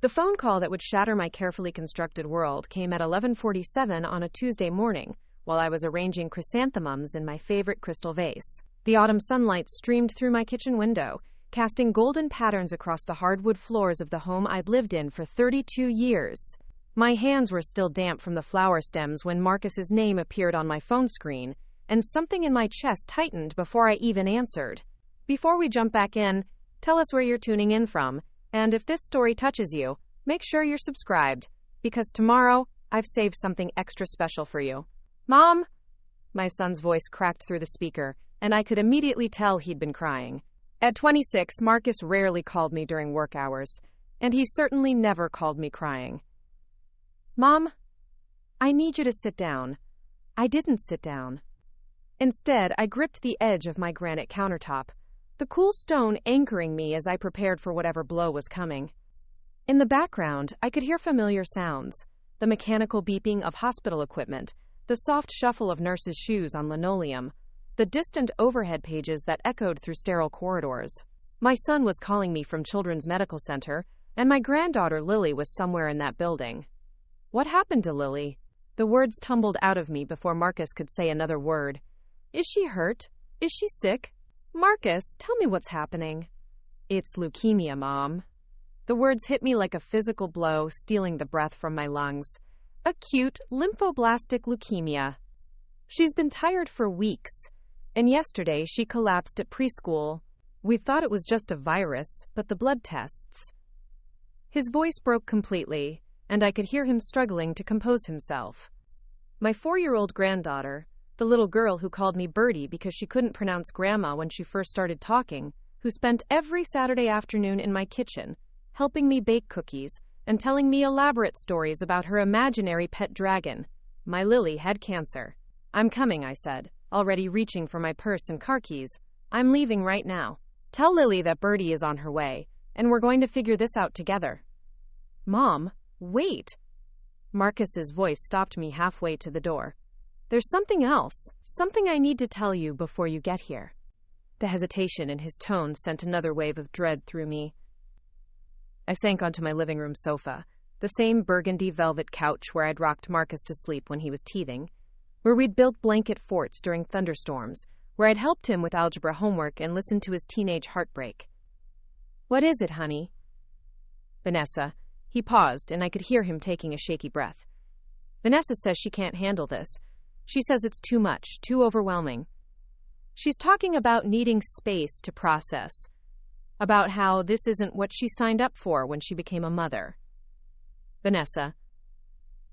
The phone call that would shatter my carefully constructed world came at 11:47 on a Tuesday morning, while I was arranging chrysanthemums in my favorite crystal vase. The autumn sunlight streamed through my kitchen window, casting golden patterns across the hardwood floors of the home I'd lived in for 32 years. My hands were still damp from the flower stems when Marcus's name appeared on my phone screen, and something in my chest tightened before I even answered. Before we jump back in, tell us where you're tuning in from, and if this story touches you, make sure you're subscribed, because tomorrow, I've saved something extra special for you. Mom! My son's voice cracked through the speaker, and I could immediately tell he'd been crying. At 26, Marcus rarely called me during work hours, and he certainly never called me crying. Mom, I need you to sit down. I didn't sit down. Instead, I gripped the edge of my granite countertop, the cool stone anchoring me as I prepared for whatever blow was coming. In the background, I could hear familiar sounds, the mechanical beeping of hospital equipment, the soft shuffle of nurses' shoes on linoleum, the distant overhead pages that echoed through sterile corridors. My son was calling me from Children's Medical Center, and my granddaughter Lily was somewhere in that building. What happened to Lily? The words tumbled out of me before Marcus could say another word. Is she hurt? Is she sick? Marcus, tell me what's happening. It's leukemia, Mom. The words hit me like a physical blow, stealing the breath from my lungs. Acute lymphoblastic leukemia. She's been tired for weeks, and yesterday she collapsed at preschool. We thought it was just a virus, but the blood tests. His voice broke completely, and I could hear him struggling to compose himself. My 4-year-old granddaughter, the little girl who called me Birdie because she couldn't pronounce grandma when she first started talking, who spent every Saturday afternoon in my kitchen, helping me bake cookies and telling me elaborate stories about her imaginary pet dragon. My Lily had cancer. I'm coming, I said, already reaching for my purse and car keys. I'm leaving right now. Tell Lily that Birdie is on her way, and we're going to figure this out together. Mom, wait. Marcus's voice stopped me halfway to the door. There's something else, something I need to tell you before you get here. The hesitation in his tone sent another wave of dread through me. I sank onto my living room sofa, the same burgundy velvet couch where I'd rocked Marcus to sleep when he was teething, where we'd built blanket forts during thunderstorms, where I'd helped him with algebra homework and listened to his teenage heartbreak. What is it, honey? Vanessa. He paused, and I could hear him taking a shaky breath. Vanessa says she can't handle this. She says it's too much, too overwhelming. She's talking about needing space to process, about how this isn't what she signed up for when she became a mother. Vanessa.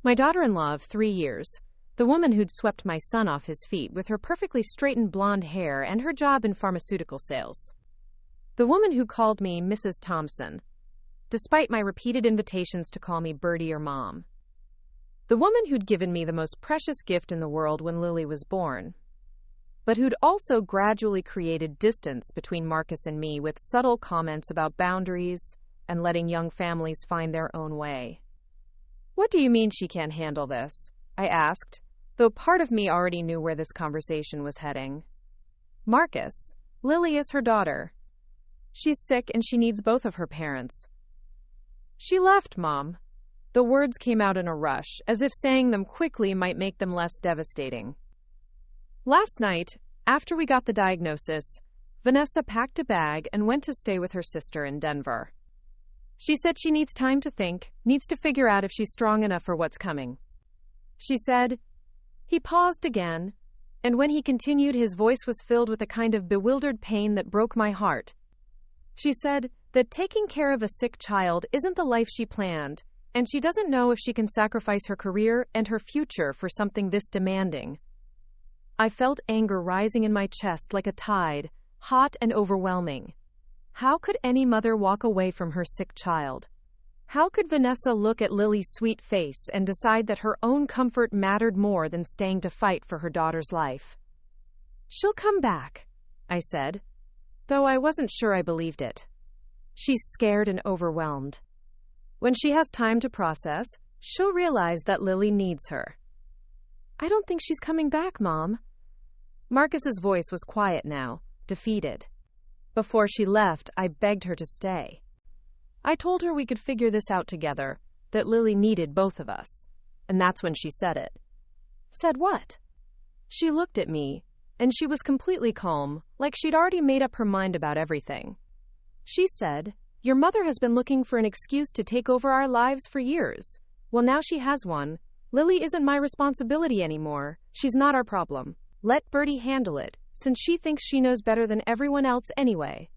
My daughter-in-law of 3 years, the woman who'd swept my son off his feet with her perfectly straightened blonde hair and her job in pharmaceutical sales. The woman who called me Mrs. Thompson, despite my repeated invitations to call me Birdie or Mom. The woman who'd given me the most precious gift in the world when Lily was born, but who'd also gradually created distance between Marcus and me with subtle comments about boundaries and letting young families find their own way. What do you mean she can't handle this? I asked, though part of me already knew where this conversation was heading. Marcus, Lily is her daughter. She's sick and she needs both of her parents. She left, Mom. The words came out in a rush, as if saying them quickly might make them less devastating. Last night, after we got the diagnosis, Vanessa packed a bag and went to stay with her sister in Denver. She said she needs time to think, needs to figure out if she's strong enough for what's coming. She said. He paused again, and when he continued, his voice was filled with a kind of bewildered pain that broke my heart. She said that taking care of a sick child isn't the life she planned, and she doesn't know if she can sacrifice her career and her future for something this demanding. I felt anger rising in my chest like a tide, hot and overwhelming. How could any mother walk away from her sick child? How could Vanessa look at Lily's sweet face and decide that her own comfort mattered more than staying to fight for her daughter's life? She'll come back, I said, though I wasn't sure I believed it. She's scared and overwhelmed. When she has time to process, she'll realize that Lily needs her. I don't think she's coming back, Mom. Marcus's voice was quiet now, defeated. Before she left, I begged her to stay. I told her we could figure this out together, that Lily needed both of us. And that's when she said it. Said what? She looked at me, and she was completely calm, like she'd already made up her mind about everything. She said, "Your mother has been looking for an excuse to take over our lives for years. Well, now she has one. Lily isn't my responsibility anymore. She's not our problem. Let Birdie handle it, since she thinks she knows better than everyone else anyway."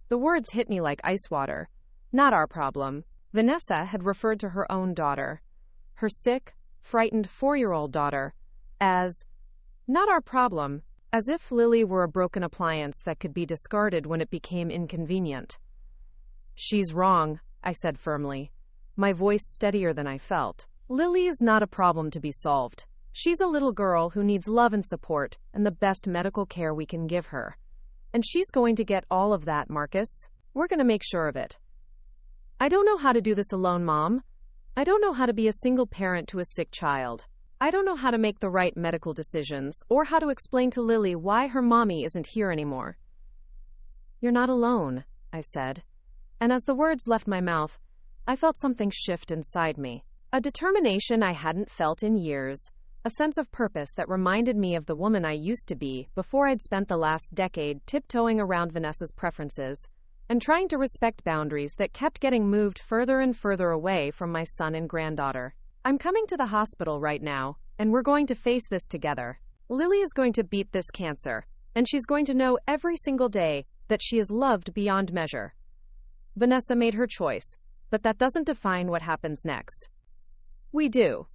The words hit me like ice water. Not our problem. Vanessa had referred to her own daughter, her sick, frightened 4-year-old daughter, as not our problem, as if Lily were a broken appliance that could be discarded when it became inconvenient. "She's wrong," I said firmly, my voice steadier than I felt. "Lily is not a problem to be solved. She's a little girl who needs love and support and the best medical care we can give her. And she's going to get all of that, Marcus. We're going to make sure of it. I don't know how to do this alone, Mom. I don't know how to be a single parent to a sick child. I don't know how to make the right medical decisions or how to explain to Lily why her mommy isn't here anymore." "You're not alone," I said. And as the words left my mouth, I felt something shift inside me. A determination I hadn't felt in years. A sense of purpose that reminded me of the woman I used to be before I'd spent the last decade tiptoeing around Vanessa's preferences and trying to respect boundaries that kept getting moved further and further away from my son and granddaughter. "I'm coming to the hospital right now, and we're going to face this together. Lily is going to beat this cancer, and she's going to know every single day that she is loved beyond measure." Vanessa made her choice, but that doesn't define what happens next. We do.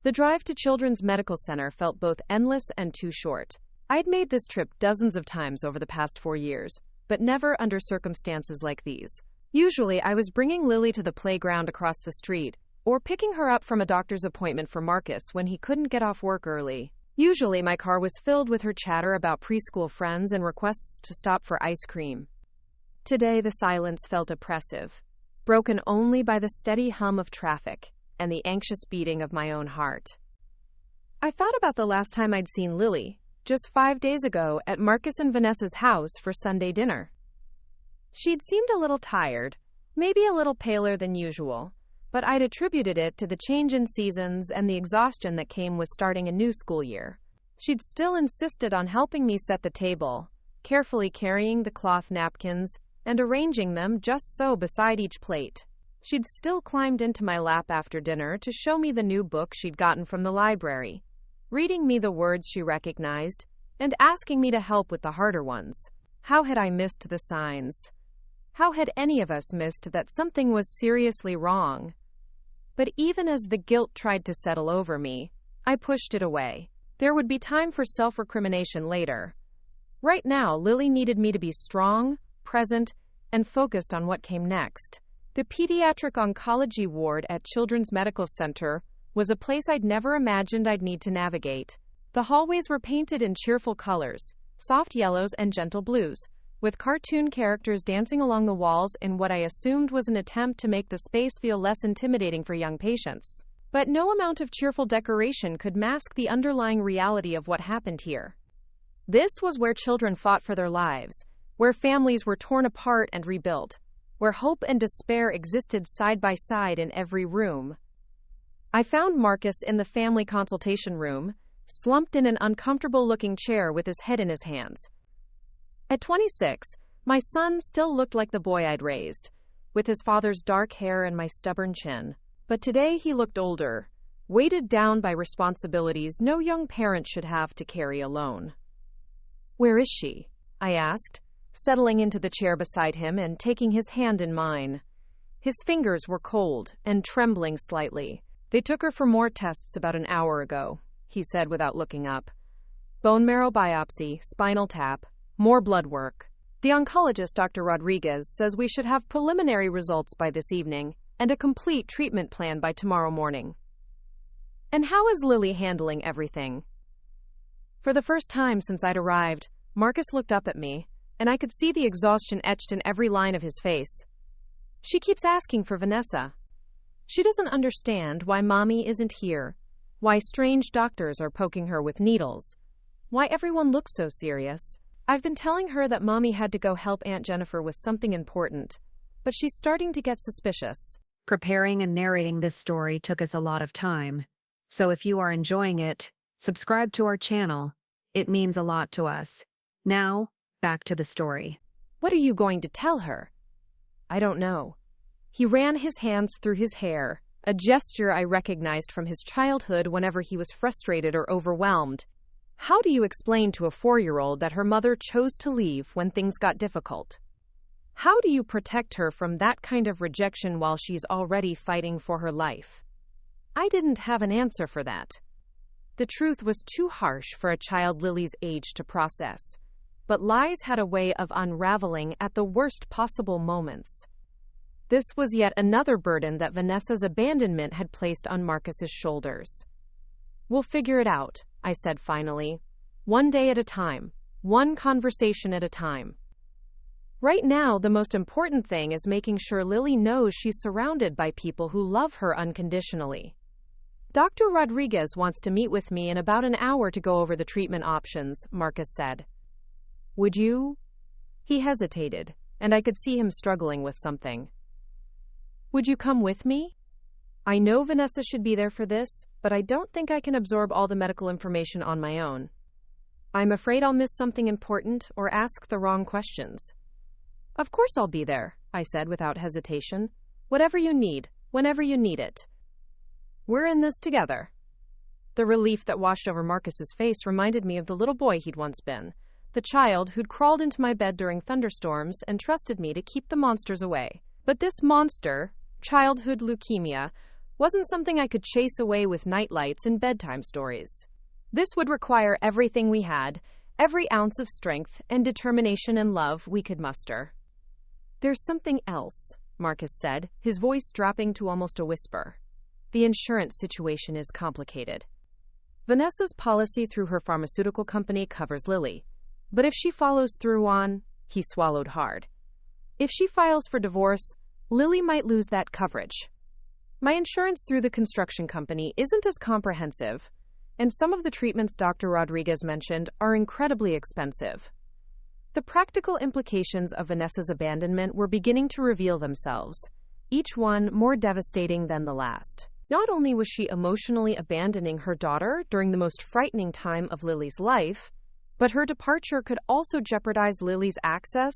The drive to Children's Medical Center felt both endless and too short. I'd made this trip dozens of times over the past 4 years, but never under circumstances like these. Usually, I was bringing Lily to the playground across the street, or picking her up from a doctor's appointment for Marcus when he couldn't get off work early. Usually, my car was filled with her chatter about preschool friends and requests to stop for ice cream. Today, the silence felt oppressive, broken only by the steady hum of traffic and the anxious beating of my own heart. I thought about the last time I'd seen Lily, just 5 days ago at Marcus and Vanessa's house for Sunday dinner. She'd seemed a little tired, maybe a little paler than usual, but I'd attributed it to the change in seasons and the exhaustion that came with starting a new school year. She'd still insisted on helping me set the table, carefully carrying the cloth napkins and arranging them just so beside each plate. She'd still climbed into my lap after dinner to show me the new book she'd gotten from the library, reading me the words she recognized, and asking me to help with the harder ones. How had I missed the signs? How had any of us missed that something was seriously wrong? But even as the guilt tried to settle over me, I pushed it away. There would be time for self-recrimination later. Right now, Lily needed me to be strong, present, and focused on what came next. The pediatric oncology ward at Children's Medical Center was a place I'd never imagined I'd need to navigate. The hallways were painted in cheerful colors, soft yellows and gentle blues, with cartoon characters dancing along the walls in what I assumed was an attempt to make the space feel less intimidating for young patients. But no amount of cheerful decoration could mask the underlying reality of what happened here. This was where children fought for their lives, where families were torn apart and rebuilt, where hope and despair existed side by side in every room. I found Marcus in the family consultation room, slumped in an uncomfortable-looking chair with his head in his hands. At 26, my son still looked like the boy I'd raised, with his father's dark hair and my stubborn chin. But today he looked older, weighted down by responsibilities no young parent should have to carry alone. "Where is she?" I asked, settling into the chair beside him and taking his hand in mine. His fingers were cold and trembling slightly. "They took her for more tests about an hour ago," he said without looking up. "Bone marrow biopsy, spinal tap, more blood work. The oncologist, Dr. Rodriguez, says we should have preliminary results by this evening and a complete treatment plan by tomorrow morning." "And how is Lily handling everything?" For the first time since I'd arrived, Marcus looked up at me, and I could see the exhaustion etched in every line of his face. "She keeps asking for Vanessa. She doesn't understand why Mommy isn't here, why strange doctors are poking her with needles, why everyone looks so serious. I've been telling her that Mommy had to go help Aunt Jennifer with something important, but she's starting to get suspicious. Preparing and narrating this story took us a lot of time. So if you are enjoying it, subscribe to our channel. It means a lot to us. Now, back to the story. What are you going to tell her? I don't know. He ran his hands through his hair, a gesture I recognized from his childhood whenever he was frustrated or overwhelmed. How do you explain to a 4-year-old that her mother chose to leave when things got difficult? How do you protect her from that kind of rejection while she's already fighting for her life? I didn't have an answer for that. The truth was too harsh for a child Lily's age to process, but lies had a way of unraveling at the worst possible moments. This was yet another burden that Vanessa's abandonment had placed on Marcus's shoulders. We'll figure it out, I said finally. One day at a time, one conversation at a time. Right now, the most important thing is making sure Lily knows she's surrounded by people who love her unconditionally. Dr. Rodriguez wants to meet with me in about an hour to go over the treatment options, Marcus said. Would you? He hesitated, and I could see him struggling with something. Would you come with me? I know Vanessa should be there for this, but I don't think I can absorb all the medical information on my own. I'm afraid I'll miss something important or ask the wrong questions. Of course I'll be there, I said without hesitation. Whatever you need, whenever you need it. We're in this together. The relief that washed over Marcus's face reminded me of the little boy he'd once been, the child who'd crawled into my bed during thunderstorms and trusted me to keep the monsters away. But this monster, childhood leukemia, wasn't something I could chase away with nightlights and bedtime stories. This would require everything we had, every ounce of strength and determination and love we could muster. There's something else, Marcus said, his voice dropping to almost a whisper. The insurance situation is complicated. Vanessa's policy through her pharmaceutical company covers Lily. But if she follows through on, he swallowed hard. If she files for divorce, Lily might lose that coverage. My insurance through the construction company isn't as comprehensive, and some of the treatments Dr. Rodriguez mentioned are incredibly expensive. The practical implications of Vanessa's abandonment were beginning to reveal themselves, each one more devastating than the last. Not only was she emotionally abandoning her daughter during the most frightening time of Lily's life, but her departure could also jeopardize Lily's access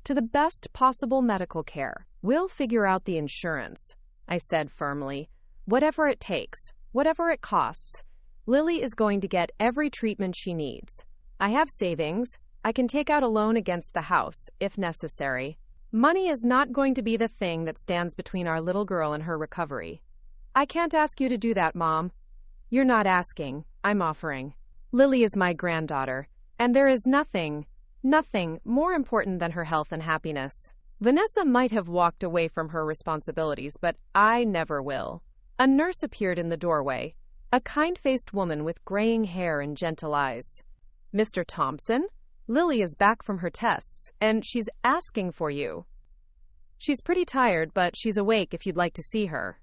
to the best possible medical care. We'll figure out the insurance, I said firmly. Whatever it takes, whatever it costs, Lily is going to get every treatment she needs. I have savings. I can take out a loan against the house, if necessary. Money is not going to be the thing that stands between our little girl and her recovery. I can't ask you to do that, Mom. You're not asking, I'm offering. Lily is my granddaughter, and there is nothing more important than her health and happiness. Vanessa might have walked away from her responsibilities, but I never will. A nurse appeared in the doorway, a kind-faced woman with graying hair and gentle eyes. Mr. Thompson? Lily is back from her tests, and she's asking for you. She's pretty tired, but she's awake if you'd like to see her.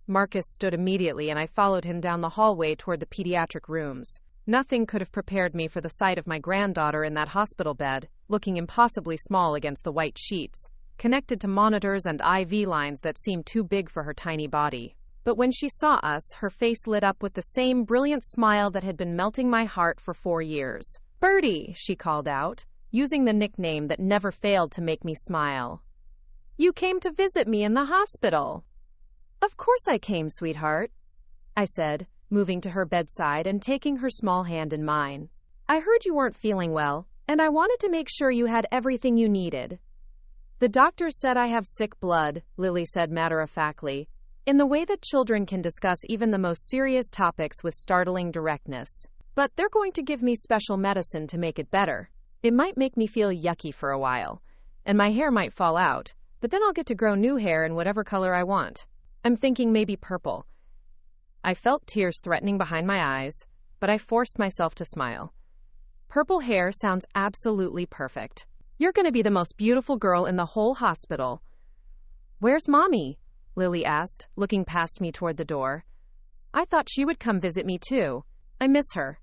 Marcus stood immediately, and I followed him down the hallway toward the pediatric rooms. Nothing could have prepared me for the sight of my granddaughter in that hospital bed, looking impossibly small against the white sheets, connected to monitors and IV lines that seemed too big for her tiny body. But when she saw us, her face lit up with the same brilliant smile that had been melting my heart for 4 years. Birdie, she called out, using the nickname that never failed to make me smile. You came to visit me in the hospital. Of course I came, sweetheart, I said, moving to her bedside and taking her small hand in mine. I heard you weren't feeling well, and I wanted to make sure you had everything you needed. The doctor said I have sick blood, Lily said matter-of-factly, in the way that children can discuss even the most serious topics with startling directness. But they're going to give me special medicine to make it better. It might make me feel yucky for a while, and my hair might fall out, but then I'll get to grow new hair in whatever color I want. I'm thinking maybe purple. I felt tears threatening behind my eyes, but I forced myself to smile. Purple hair sounds absolutely perfect. You're going to be the most beautiful girl in the whole hospital. Where's Mommy? Lily asked, looking past me toward the door. I thought she would come visit me too. I miss her.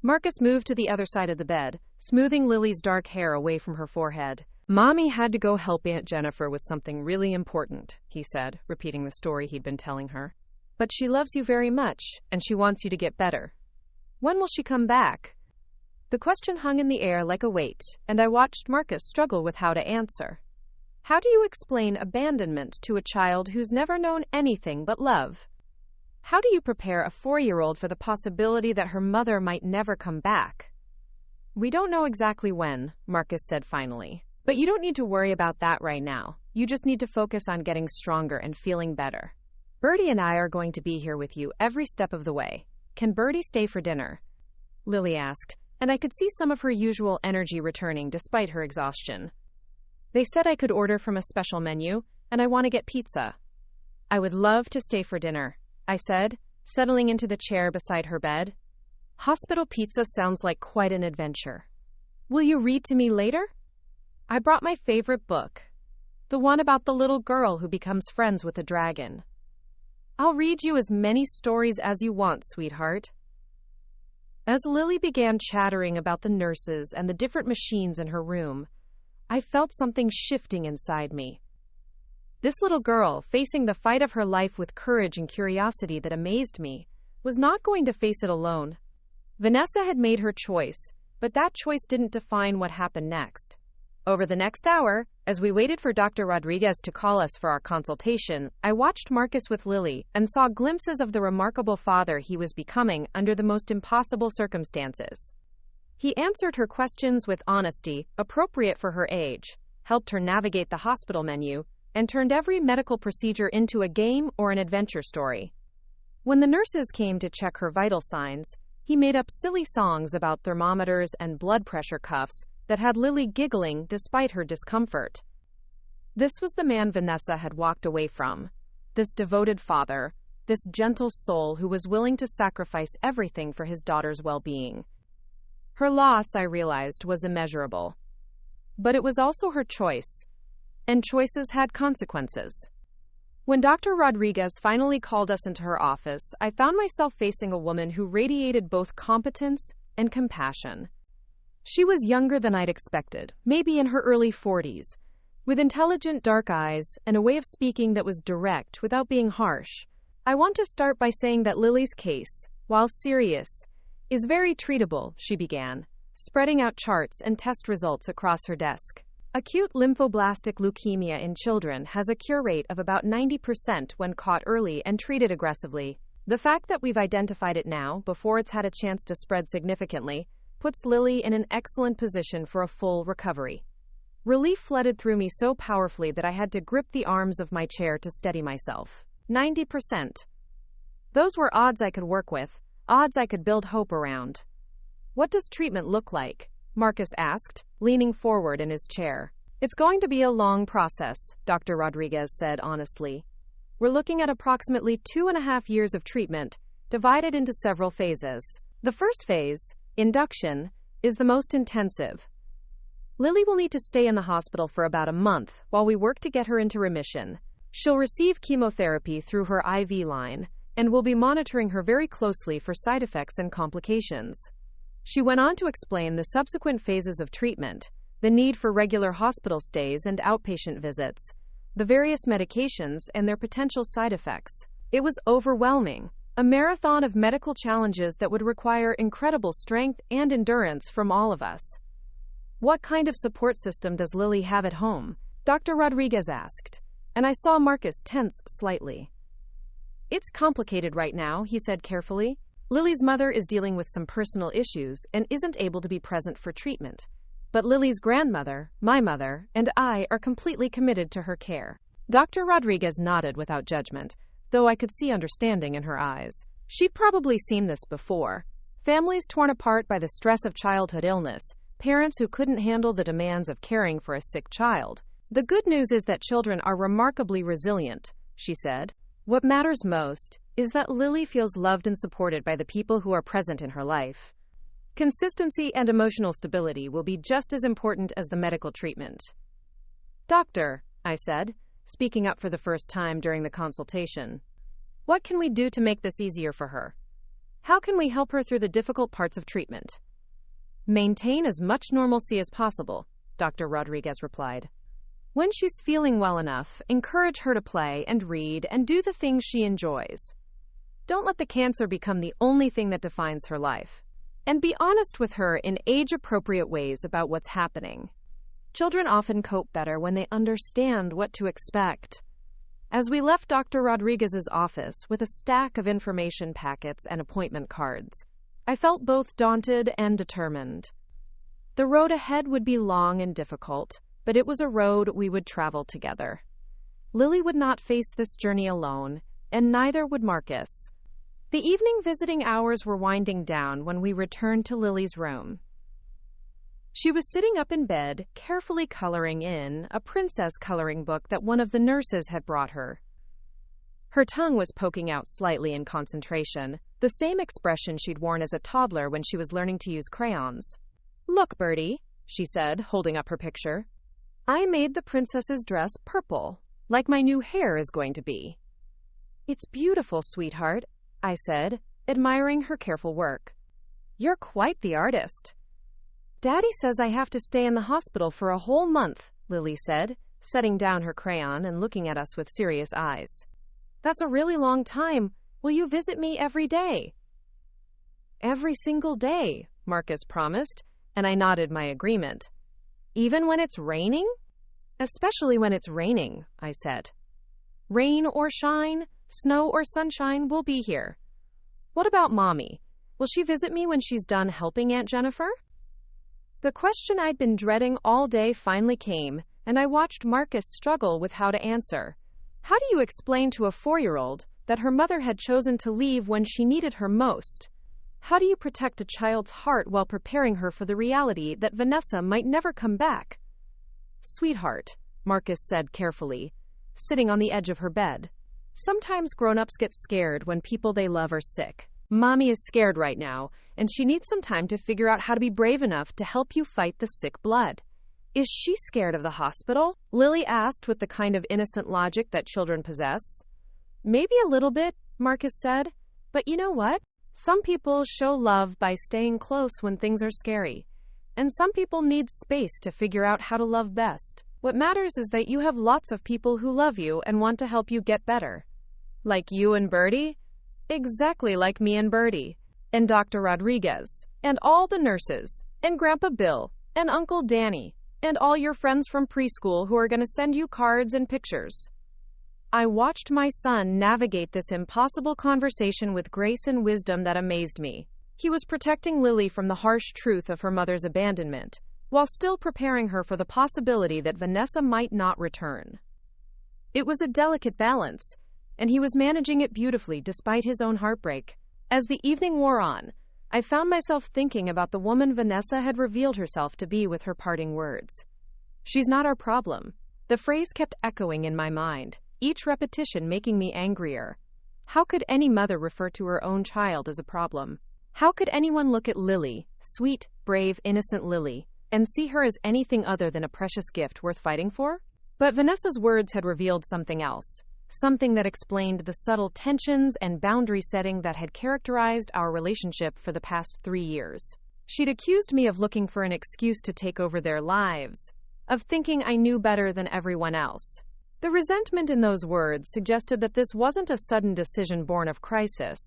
Marcus moved to the other side of the bed, smoothing Lily's dark hair away from her forehead. Mommy had to go help Aunt Jennifer with something really important, he said, repeating the story he'd been telling her. But she loves you very much, and she wants you to get better. When will she come back? The question hung in the air like a weight, and I watched Marcus struggle with how to answer. How do you explain abandonment to a child who's never known anything but love? How do you prepare a 4-year-old for the possibility that her mother might never come back? We don't know exactly when, Marcus said finally. But you don't need to worry about that right now. You just need to focus on getting stronger and feeling better. Birdie and I are going to be here with you every step of the way. Can Birdie stay for dinner? Lily asked, and I could see some of her usual energy returning despite her exhaustion. They said I could order from a special menu, and I want to get pizza. I would love to stay for dinner, I said, settling into the chair beside her bed. Hospital pizza sounds like quite an adventure. Will you read to me later? I brought my favorite book, the one about the little girl who becomes friends with a dragon. I'll read you as many stories as you want, sweetheart. As Lily began chattering about the nurses and the different machines in her room, I felt something shifting inside me. This little girl, facing the fight of her life with courage and curiosity that amazed me, was not going to face it alone. Vanessa had made her choice, but that choice didn't define what happened next. Over the next hour, as we waited for Dr. Rodriguez to call us for our consultation, I watched Marcus with Lily and saw glimpses of the remarkable father he was becoming under the most impossible circumstances. He answered her questions with honesty, appropriate for her age, helped her navigate the hospital menu, and turned every medical procedure into a game or an adventure story. When the nurses came to check her vital signs, he made up silly songs about thermometers and blood pressure cuffs that had Lily giggling despite her discomfort. This was the man Vanessa had walked away from, this devoted father, this gentle soul who was willing to sacrifice everything for his daughter's well-being. Her loss, I realized, was immeasurable. But it was also her choice, and choices had consequences. When Dr. Rodriguez finally called us into her office, I found myself facing a woman who radiated both competence and compassion. She was younger than I'd expected, maybe in her early 40s, with intelligent dark eyes and a way of speaking that was direct without being harsh. I want to start by saying that Lily's case, while serious, is very treatable, she began, spreading out charts and test results across her desk. Acute lymphoblastic leukemia in children has a cure rate of about 90% when caught early and treated aggressively. The fact that we've identified it now, before it's had a chance to spread significantly, puts Lily in an excellent position for a full recovery. Relief flooded through me so powerfully that I had to grip the arms of my chair to steady myself. 90%. Those were odds I could work with, odds I could build hope around. What does treatment look like? Marcus asked, leaning forward in his chair. It's going to be a long process, Dr. Rodriguez said honestly. We're looking at approximately 2.5 years of treatment, divided into several phases. The first phase, induction, is the most intensive. Lily will need to stay in the hospital for about a month while we work to get her into remission. She'll receive chemotherapy through her IV line, and we'll be monitoring her very closely for side effects and complications. She went on to explain the subsequent phases of treatment, the need for regular hospital stays and outpatient visits, the various medications and their potential side effects. It was overwhelming. A marathon of medical challenges that would require incredible strength and endurance from all of us. What kind of support system does Lily have at home? Dr. Rodriguez asked, and I saw Marcus tense slightly. It's complicated right now, he said carefully. Lily's mother is dealing with some personal issues and isn't able to be present for treatment. But Lily's grandmother, my mother, and I are completely committed to her care. Dr. Rodriguez nodded without judgment, though I could see understanding in her eyes. She'd probably seen this before. Families torn apart by the stress of childhood illness, parents who couldn't handle the demands of caring for a sick child. The good news is that children are remarkably resilient, she said. What matters most is that Lily feels loved and supported by the people who are present in her life. Consistency and emotional stability will be just as important as the medical treatment. Doctor, I said, speaking up for the first time during the consultation. What can we do to make this easier for her? How can we help her through the difficult parts of treatment? Maintain as much normalcy as possible, Dr. Rodriguez replied. When she's feeling well enough, encourage her to play and read and do the things she enjoys. Don't let the cancer become the only thing that defines her life. And be honest with her in age-appropriate ways about what's happening. Children often cope better when they understand what to expect. As we left Dr. Rodriguez's office with a stack of information packets and appointment cards, I felt both daunted and determined. The road ahead would be long and difficult, but it was a road we would travel together. Lily would not face this journey alone, and neither would Marcus. The evening visiting hours were winding down when we returned to Lily's room. She was sitting up in bed, carefully coloring in a princess coloring book that one of the nurses had brought her. Her tongue was poking out slightly in concentration, the same expression she'd worn as a toddler when she was learning to use crayons. "Look, Birdie," she said, holding up her picture. "I made the princess's dress purple, like my new hair is going to be." "It's beautiful, sweetheart," I said, admiring her careful work. "You're quite the artist." "Daddy says I have to stay in the hospital for a whole month," Lily said, setting down her crayon and looking at us with serious eyes. "That's a really long time. Will you visit me every day?" "Every single day," Marcus promised, and I nodded my agreement. "Even when it's raining?" "Especially when it's raining," I said. "Rain or shine, snow or sunshine, we'll be here." "What about Mommy? Will she visit me when she's done helping Aunt Jennifer?" The question I'd been dreading all day finally came, and I watched Marcus struggle with how to answer. How do you explain to a 4-year-old that her mother had chosen to leave when she needed her most? How do you protect a child's heart while preparing her for the reality that Vanessa might never come back? "Sweetheart," Marcus said carefully, sitting on the edge of her bed. "Sometimes grown-ups get scared when people they love are sick. Mommy is scared right now, and she needs some time to figure out how to be brave enough to help you fight the sick blood." "Is she scared of the hospital?" Lily asked with the kind of innocent logic that children possess. "Maybe a little bit," Marcus said. "But you know what? Some people show love by staying close when things are scary. And some people need space to figure out how to love best. What matters is that you have lots of people who love you and want to help you get better." "Like you and Birdie?" "Exactly like me and Birdie. And Dr. Rodriguez. And all the nurses. And Grandpa Bill. And Uncle Danny. And all your friends from preschool who are going to send you cards and pictures." I watched my son navigate this impossible conversation with grace and wisdom that amazed me. He was protecting Lily from the harsh truth of her mother's abandonment, while still preparing her for the possibility that Vanessa might not return. It was a delicate balance, and he was managing it beautifully despite his own heartbreak. As the evening wore on, I found myself thinking about the woman Vanessa had revealed herself to be with her parting words. "She's not our problem." The phrase kept echoing in my mind, each repetition making me angrier. How could any mother refer to her own child as a problem? How could anyone look at Lily, sweet, brave, innocent Lily, and see her as anything other than a precious gift worth fighting for? But Vanessa's words had revealed something else. Something that explained the subtle tensions and boundary setting that had characterized our relationship for the past 3 years. She'd accused me of looking for an excuse to take over their lives, of thinking I knew better than everyone else. The resentment in those words suggested that this wasn't a sudden decision born of crisis,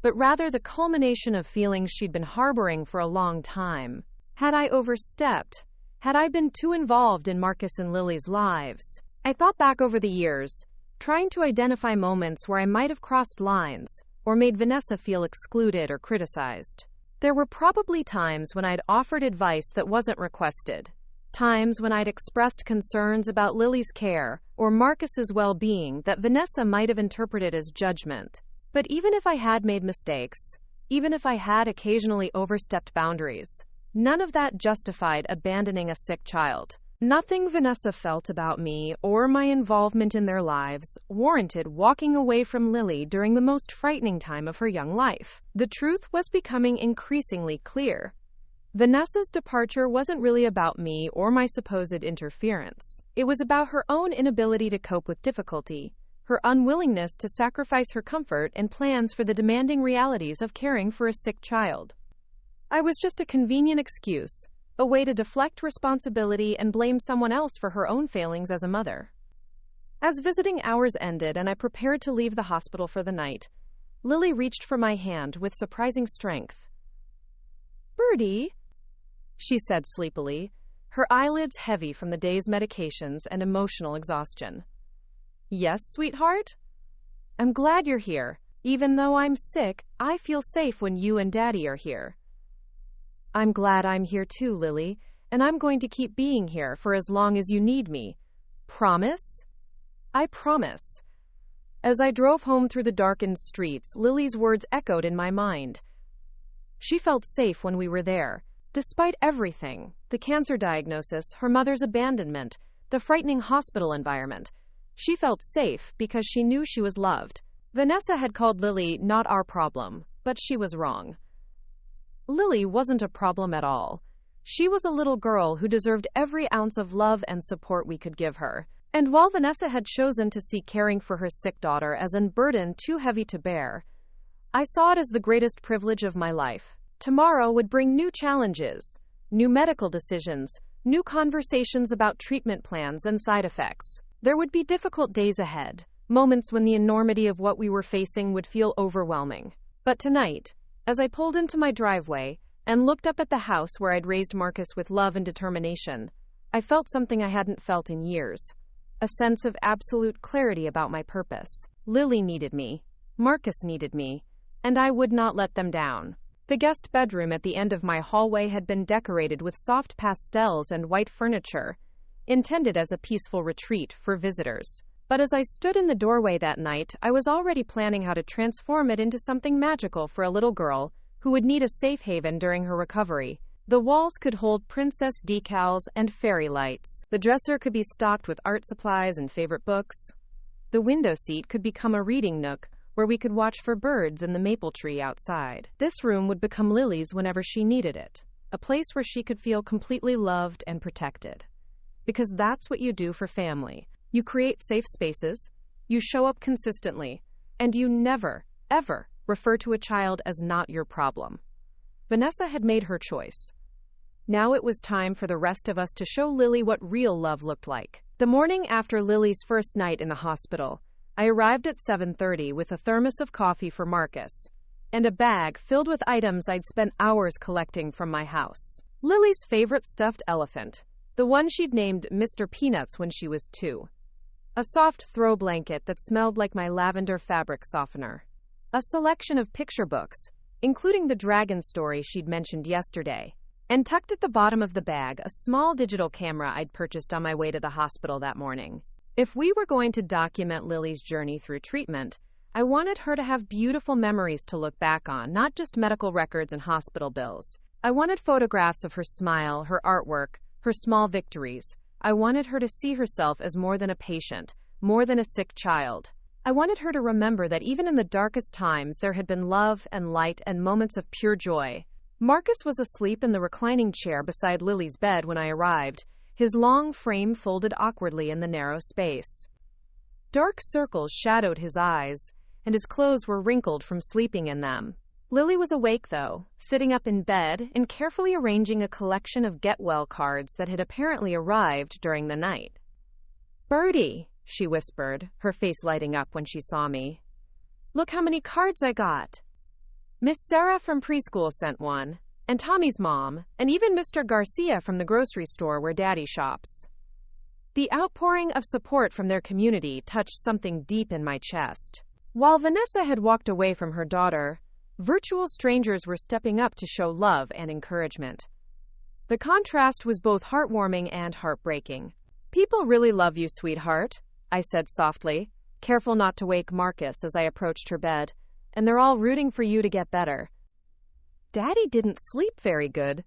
but rather the culmination of feelings she'd been harboring for a long time. Had I overstepped? Had I been too involved in Marcus and Lily's lives? I thought back over the years, trying to identify moments where I might have crossed lines or made Vanessa feel excluded or criticized. There were probably times when I'd offered advice that wasn't requested, times when I'd expressed concerns about Lily's care or Marcus's well-being that Vanessa might have interpreted as judgment. But even if I had made mistakes, even if I had occasionally overstepped boundaries, none of that justified abandoning a sick child. Nothing Vanessa felt about me or my involvement in their lives warranted walking away from Lily during the most frightening time of her young life. The truth was becoming increasingly clear. Vanessa's departure wasn't really about me or my supposed interference. It was about her own inability to cope with difficulty, her unwillingness to sacrifice her comfort and plans for the demanding realities of caring for a sick child. I was just a convenient excuse, a way to deflect responsibility and blame someone else for her own failings as a mother. As visiting hours ended and I prepared to leave the hospital for the night, Lily reached for my hand with surprising strength. "Birdie," she said sleepily, her eyelids heavy from the day's medications and emotional exhaustion. "Yes, sweetheart? I'm glad you're here. Even though I'm sick, I feel safe when you and Daddy are here." "I'm glad I'm here too, Lily, and I'm going to keep being here for as long as you need me. Promise?" "I promise." As I drove home through the darkened streets, Lily's words echoed in my mind. She felt safe when we were there. Despite everything, the cancer diagnosis, her mother's abandonment, the frightening hospital environment, she felt safe because she knew she was loved. Vanessa had called Lily not our problem, but she was wrong. Lily wasn't a problem at all. She was a little girl who deserved every ounce of love and support we could give her. And while Vanessa had chosen to see caring for her sick daughter as a burden too heavy to bear, I saw it as the greatest privilege of my life. Tomorrow would bring new challenges, new medical decisions, new conversations about treatment plans and side effects. There would be difficult days ahead, moments when the enormity of what we were facing would feel overwhelming. But tonight, as I pulled into my driveway and looked up at the house where I'd raised Marcus with love and determination, I felt something I hadn't felt in years. A sense of absolute clarity about my purpose. Lily needed me, Marcus needed me, and I would not let them down. The guest bedroom at the end of my hallway had been decorated with soft pastels and white furniture, intended as a peaceful retreat for visitors. But as I stood in the doorway that night, I was already planning how to transform it into something magical for a little girl who would need a safe haven during her recovery. The walls could hold princess decals and fairy lights. The dresser could be stocked with art supplies and favorite books. The window seat could become a reading nook where we could watch for birds in the maple tree outside. This room would become Lily's whenever she needed it, a place where she could feel completely loved and protected. Because that's what you do for family. You create safe spaces, you show up consistently, and you never, ever refer to a child as not your problem. Vanessa had made her choice. Now it was time for the rest of us to show Lily what real love looked like. The morning after Lily's first night in the hospital, I arrived at 7:30 with a thermos of coffee for Marcus and a bag filled with items I'd spent hours collecting from my house. Lily's favorite stuffed elephant, the one she'd named Mr. Peanuts when she was 2. A soft throw blanket that smelled like my lavender fabric softener. A selection of picture books, including the dragon story she'd mentioned yesterday. And tucked at the bottom of the bag, a small digital camera I'd purchased on my way to the hospital that morning. If we were going to document Lily's journey through treatment, I wanted her to have beautiful memories to look back on, not just medical records and hospital bills. I wanted photographs of her smile, her artwork, her small victories. I wanted her to see herself as more than a patient, more than a sick child. I wanted her to remember that even in the darkest times, there had been love and light and moments of pure joy. Marcus was asleep in the reclining chair beside Lily's bed when I arrived, his long frame folded awkwardly in the narrow space. Dark circles shadowed his eyes, and his clothes were wrinkled from sleeping in them. Lily was awake, though, sitting up in bed and carefully arranging a collection of get-well cards that had apparently arrived during the night. "Birdie," she whispered, her face lighting up when she saw me. "Look how many cards I got. Miss Sarah from preschool sent one, and Tommy's mom, and even Mr. Garcia from the grocery store where Daddy shops." The outpouring of support from their community touched something deep in my chest. While Vanessa had walked away from her daughter, virtual strangers were stepping up to show love and encouragement. The contrast was both heartwarming and heartbreaking. "People really love you, sweetheart," I said softly, careful not to wake Marcus as I approached her bed, "and they're all rooting for you to get better." "Daddy didn't sleep very good,"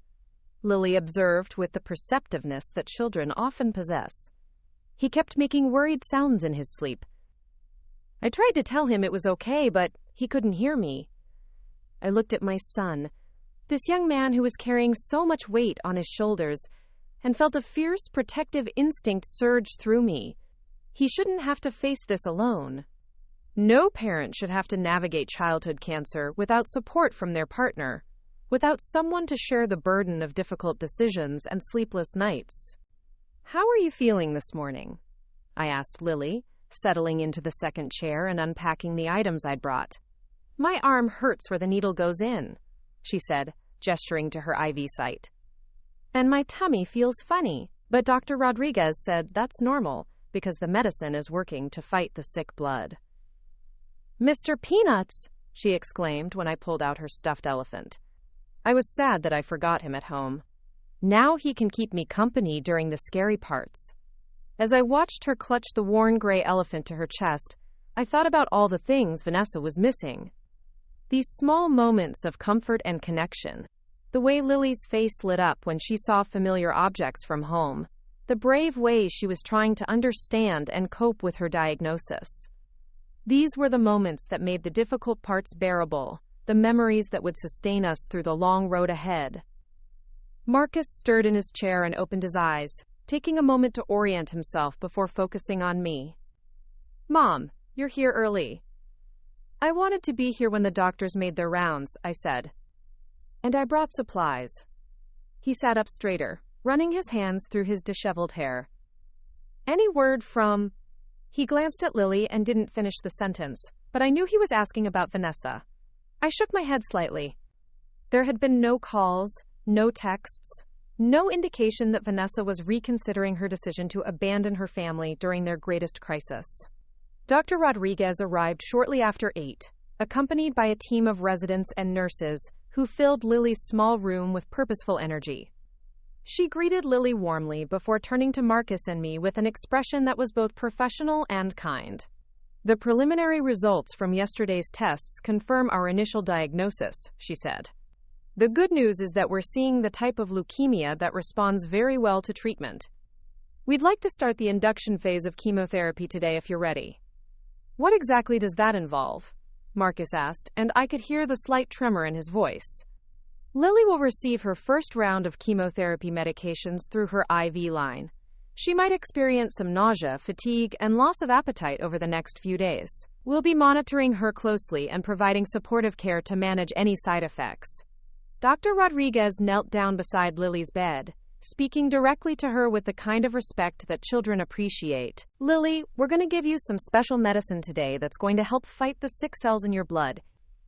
Lily observed with the perceptiveness that children often possess. "He kept making worried sounds in his sleep. I tried to tell him it was okay, but he couldn't hear me." I looked at my son, this young man who was carrying so much weight on his shoulders, and felt a fierce protective instinct surge through me. He shouldn't have to face this alone. No parent should have to navigate childhood cancer without support from their partner. without someone to share the burden of difficult decisions and sleepless nights. "How are you feeling this morning?" I asked Lily, settling into the second chair and unpacking the items I'd brought. "My arm hurts where the needle goes in," she said, gesturing to her IV site. "And my tummy feels funny, but Dr. Rodriguez said that's normal because the medicine is working to fight the sick blood." "Mr. Peanuts!" she exclaimed when I pulled out her stuffed elephant. I was sad that I forgot him at home. Now he can keep me company during the scary parts. As I watched her clutch the worn gray elephant to her chest, I thought about all the things Vanessa was missing. These small moments of comfort and connection. The way Lily's face lit up when she saw familiar objects from home. The brave ways she was trying to understand and cope with her diagnosis. These were the moments that made the difficult parts bearable, the memories that would sustain us through the long road ahead. Marcus stirred in his chair and opened his eyes, taking a moment to orient himself before focusing on me. "Mom, you're here early." "I wanted to be here when the doctors made their rounds," I said. "And I brought supplies." He sat up straighter, running his hands through his disheveled hair. "Any word from—" He glanced at Lily and didn't finish the sentence, but I knew he was asking about Vanessa. I shook my head slightly. There had been no calls, no texts, no indication that Vanessa was reconsidering her decision to abandon her family during their greatest crisis. Dr. Rodriguez arrived shortly after 8, accompanied by a team of residents and nurses who filled Lily's small room with purposeful energy. She greeted Lily warmly before turning to Marcus and me with an expression that was both professional and kind. "The preliminary results from yesterday's tests confirm our initial diagnosis," she said. "The good news is that we're seeing the type of leukemia that responds very well to treatment. We'd like to start the induction phase of chemotherapy today if you're ready." "What exactly does that involve?" Marcus asked, and I could hear the slight tremor in his voice. "Lily will receive her first round of chemotherapy medications through her IV line. She might experience some nausea, fatigue, and loss of appetite over the next few days. We'll be monitoring her closely and providing supportive care to manage any side effects." Dr. Rodriguez knelt down beside Lily's bed, speaking directly to her with the kind of respect that children appreciate. "Lily, we're going to give you some special medicine today that's going to help fight the sick cells in your blood.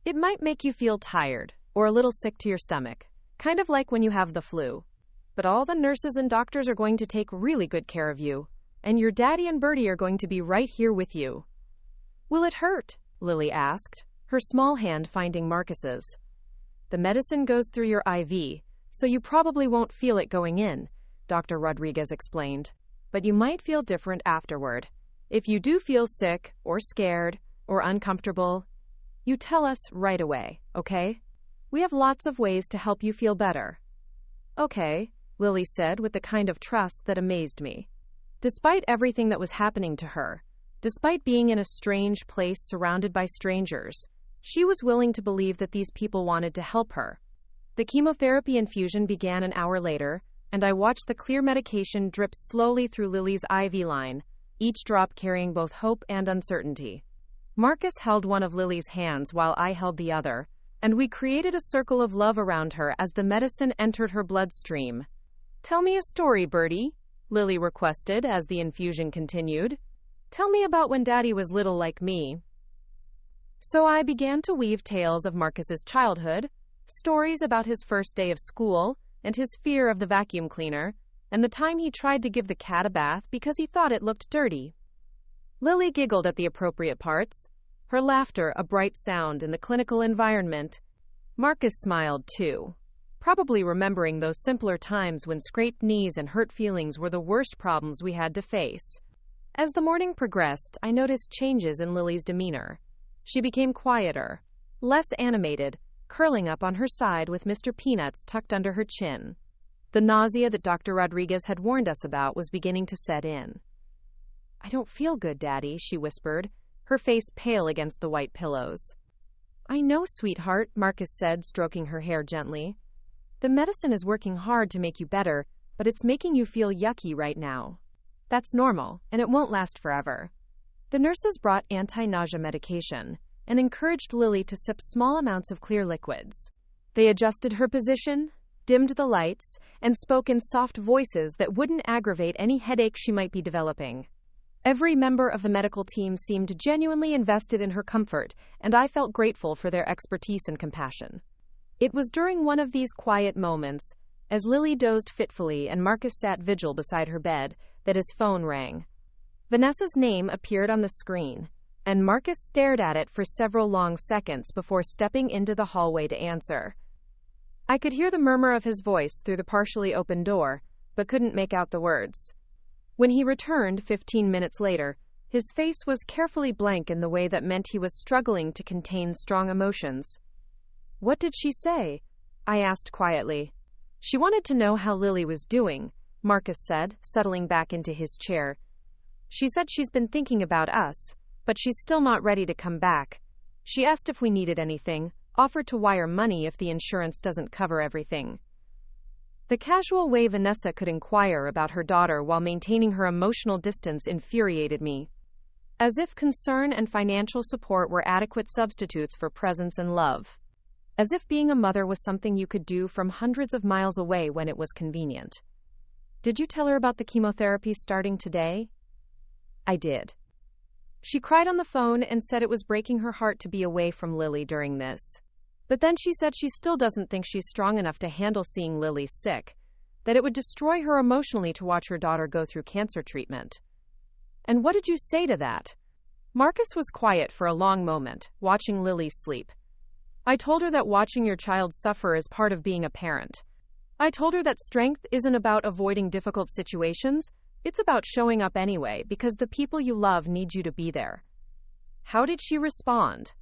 It might make you feel tired or a little sick to your stomach, kind of like when you have the flu. But all the nurses and doctors are going to take really good care of you, and your daddy and Birdie are going to be right here with you." "Will it hurt?" Lily asked, her small hand finding Marcus's. "The medicine goes through your IV, so you probably won't feel it going in," Dr. Rodriguez explained. "But you might feel different afterward. If you do feel sick, or scared, or uncomfortable, you tell us right away, okay? We have lots of ways to help you feel better." "Okay," Lily said with the kind of trust that amazed me. Despite everything that was happening to her, despite being in a strange place surrounded by strangers, she was willing to believe that these people wanted to help her. The chemotherapy infusion began an hour later, and I watched the clear medication drip slowly through Lily's IV line, each drop carrying both hope and uncertainty. Marcus held one of Lily's hands while I held the other, and we created a circle of love around her as the medicine entered her bloodstream. "Tell me a story, Birdie," Lily requested as the infusion continued. "Tell me about when Daddy was little like me." So I began to weave tales of Marcus's childhood, stories about his first day of school, and his fear of the vacuum cleaner, and the time he tried to give the cat a bath because he thought it looked dirty. Lily giggled at the appropriate parts, her laughter a bright sound in the clinical environment. Marcus smiled too, probably remembering those simpler times when scraped knees and hurt feelings were the worst problems we had to face. As the morning progressed, I noticed changes in Lily's demeanor. She became quieter, less animated, curling up on her side with Mr. Peanuts tucked under her chin. The nausea that Dr. Rodriguez had warned us about was beginning to set in. "I don't feel good, Daddy," she whispered, her face pale against the white pillows. "I know, sweetheart," Marcus said, stroking her hair gently. "The medicine is working hard to make you better, but it's making you feel yucky right now. That's normal, and it won't last forever." The nurses brought anti-nausea medication and encouraged Lily to sip small amounts of clear liquids. They adjusted her position, dimmed the lights, and spoke in soft voices that wouldn't aggravate any headache she might be developing. Every member of the medical team seemed genuinely invested in her comfort, and I felt grateful for their expertise and compassion. It was during one of these quiet moments, as Lily dozed fitfully and Marcus sat vigil beside her bed, that his phone rang. Vanessa's name appeared on the screen, and Marcus stared at it for several long seconds before stepping into the hallway to answer. I could hear the murmur of his voice through the partially open door, but couldn't make out the words. When he returned 15 minutes later, his face was carefully blank in the way that meant he was struggling to contain strong emotions. "What did she say?" I asked quietly. "She wanted to know how Lily was doing," Marcus said, settling back into his chair. "She said she's been thinking about us, but she's still not ready to come back. She asked if we needed anything, offered to wire money if the insurance doesn't cover everything." The casual way Vanessa could inquire about her daughter while maintaining her emotional distance infuriated me. As if concern and financial support were adequate substitutes for presence and love. As if being a mother was something you could do from hundreds of miles away when it was convenient. "Did you tell her about the chemotherapy starting today?" I did. She cried on the phone and said it was breaking her heart to be away from Lily during this. But then she said she still doesn't think she's strong enough to handle seeing Lily sick, that it would destroy her emotionally to watch her daughter go through cancer treatment. "And what did you say to that?" Marcus was quiet for a long moment, watching Lily sleep. "I told her that watching your child suffer is part of being a parent. I told her that strength isn't about avoiding difficult situations, it's about showing up anyway because the people you love need you to be there." How did she respond?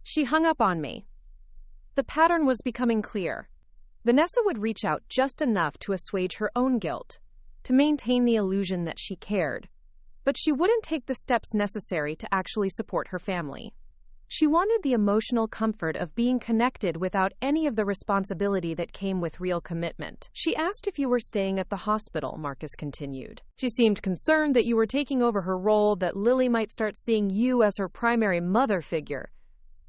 She hung up on me. The pattern was becoming clear. Vanessa would reach out just enough to assuage her own guilt, to maintain the illusion that she cared, but she wouldn't take the steps necessary to actually support her family. She wanted the emotional comfort of being connected without any of the responsibility that came with real commitment. "She asked if you were staying at the hospital," Marcus continued. "She seemed concerned that you were taking over her role, that Lily might start seeing you as her primary mother figure.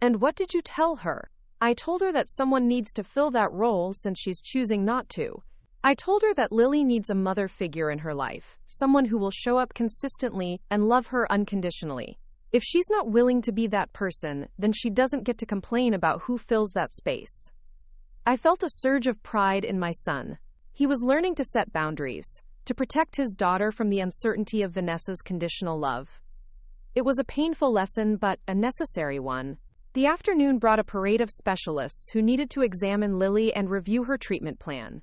And what did you tell her?" "I told her that someone needs to fill that role since she's choosing not to. I told her that Lily needs a mother figure in her life, someone who will show up consistently and love her unconditionally. If she's not willing to be that person, then she doesn't get to complain about who fills that space." I felt a surge of pride in my son. He was learning to set boundaries, to protect his daughter from the uncertainty of Vanessa's conditional love. It was a painful lesson, but a necessary one. The afternoon brought a parade of specialists who needed to examine Lily and review her treatment plan.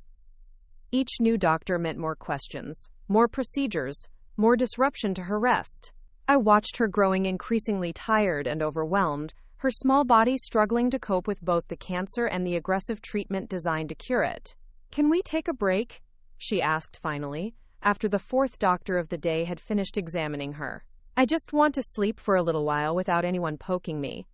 Each new doctor meant more questions, more procedures, more disruption to her rest. I watched her growing increasingly tired and overwhelmed, her small body struggling to cope with both the cancer and the aggressive treatment designed to cure it. "Can we take a break?" she asked finally, after the fourth doctor of the day had finished examining her. "I just want to sleep for a little while without anyone poking me."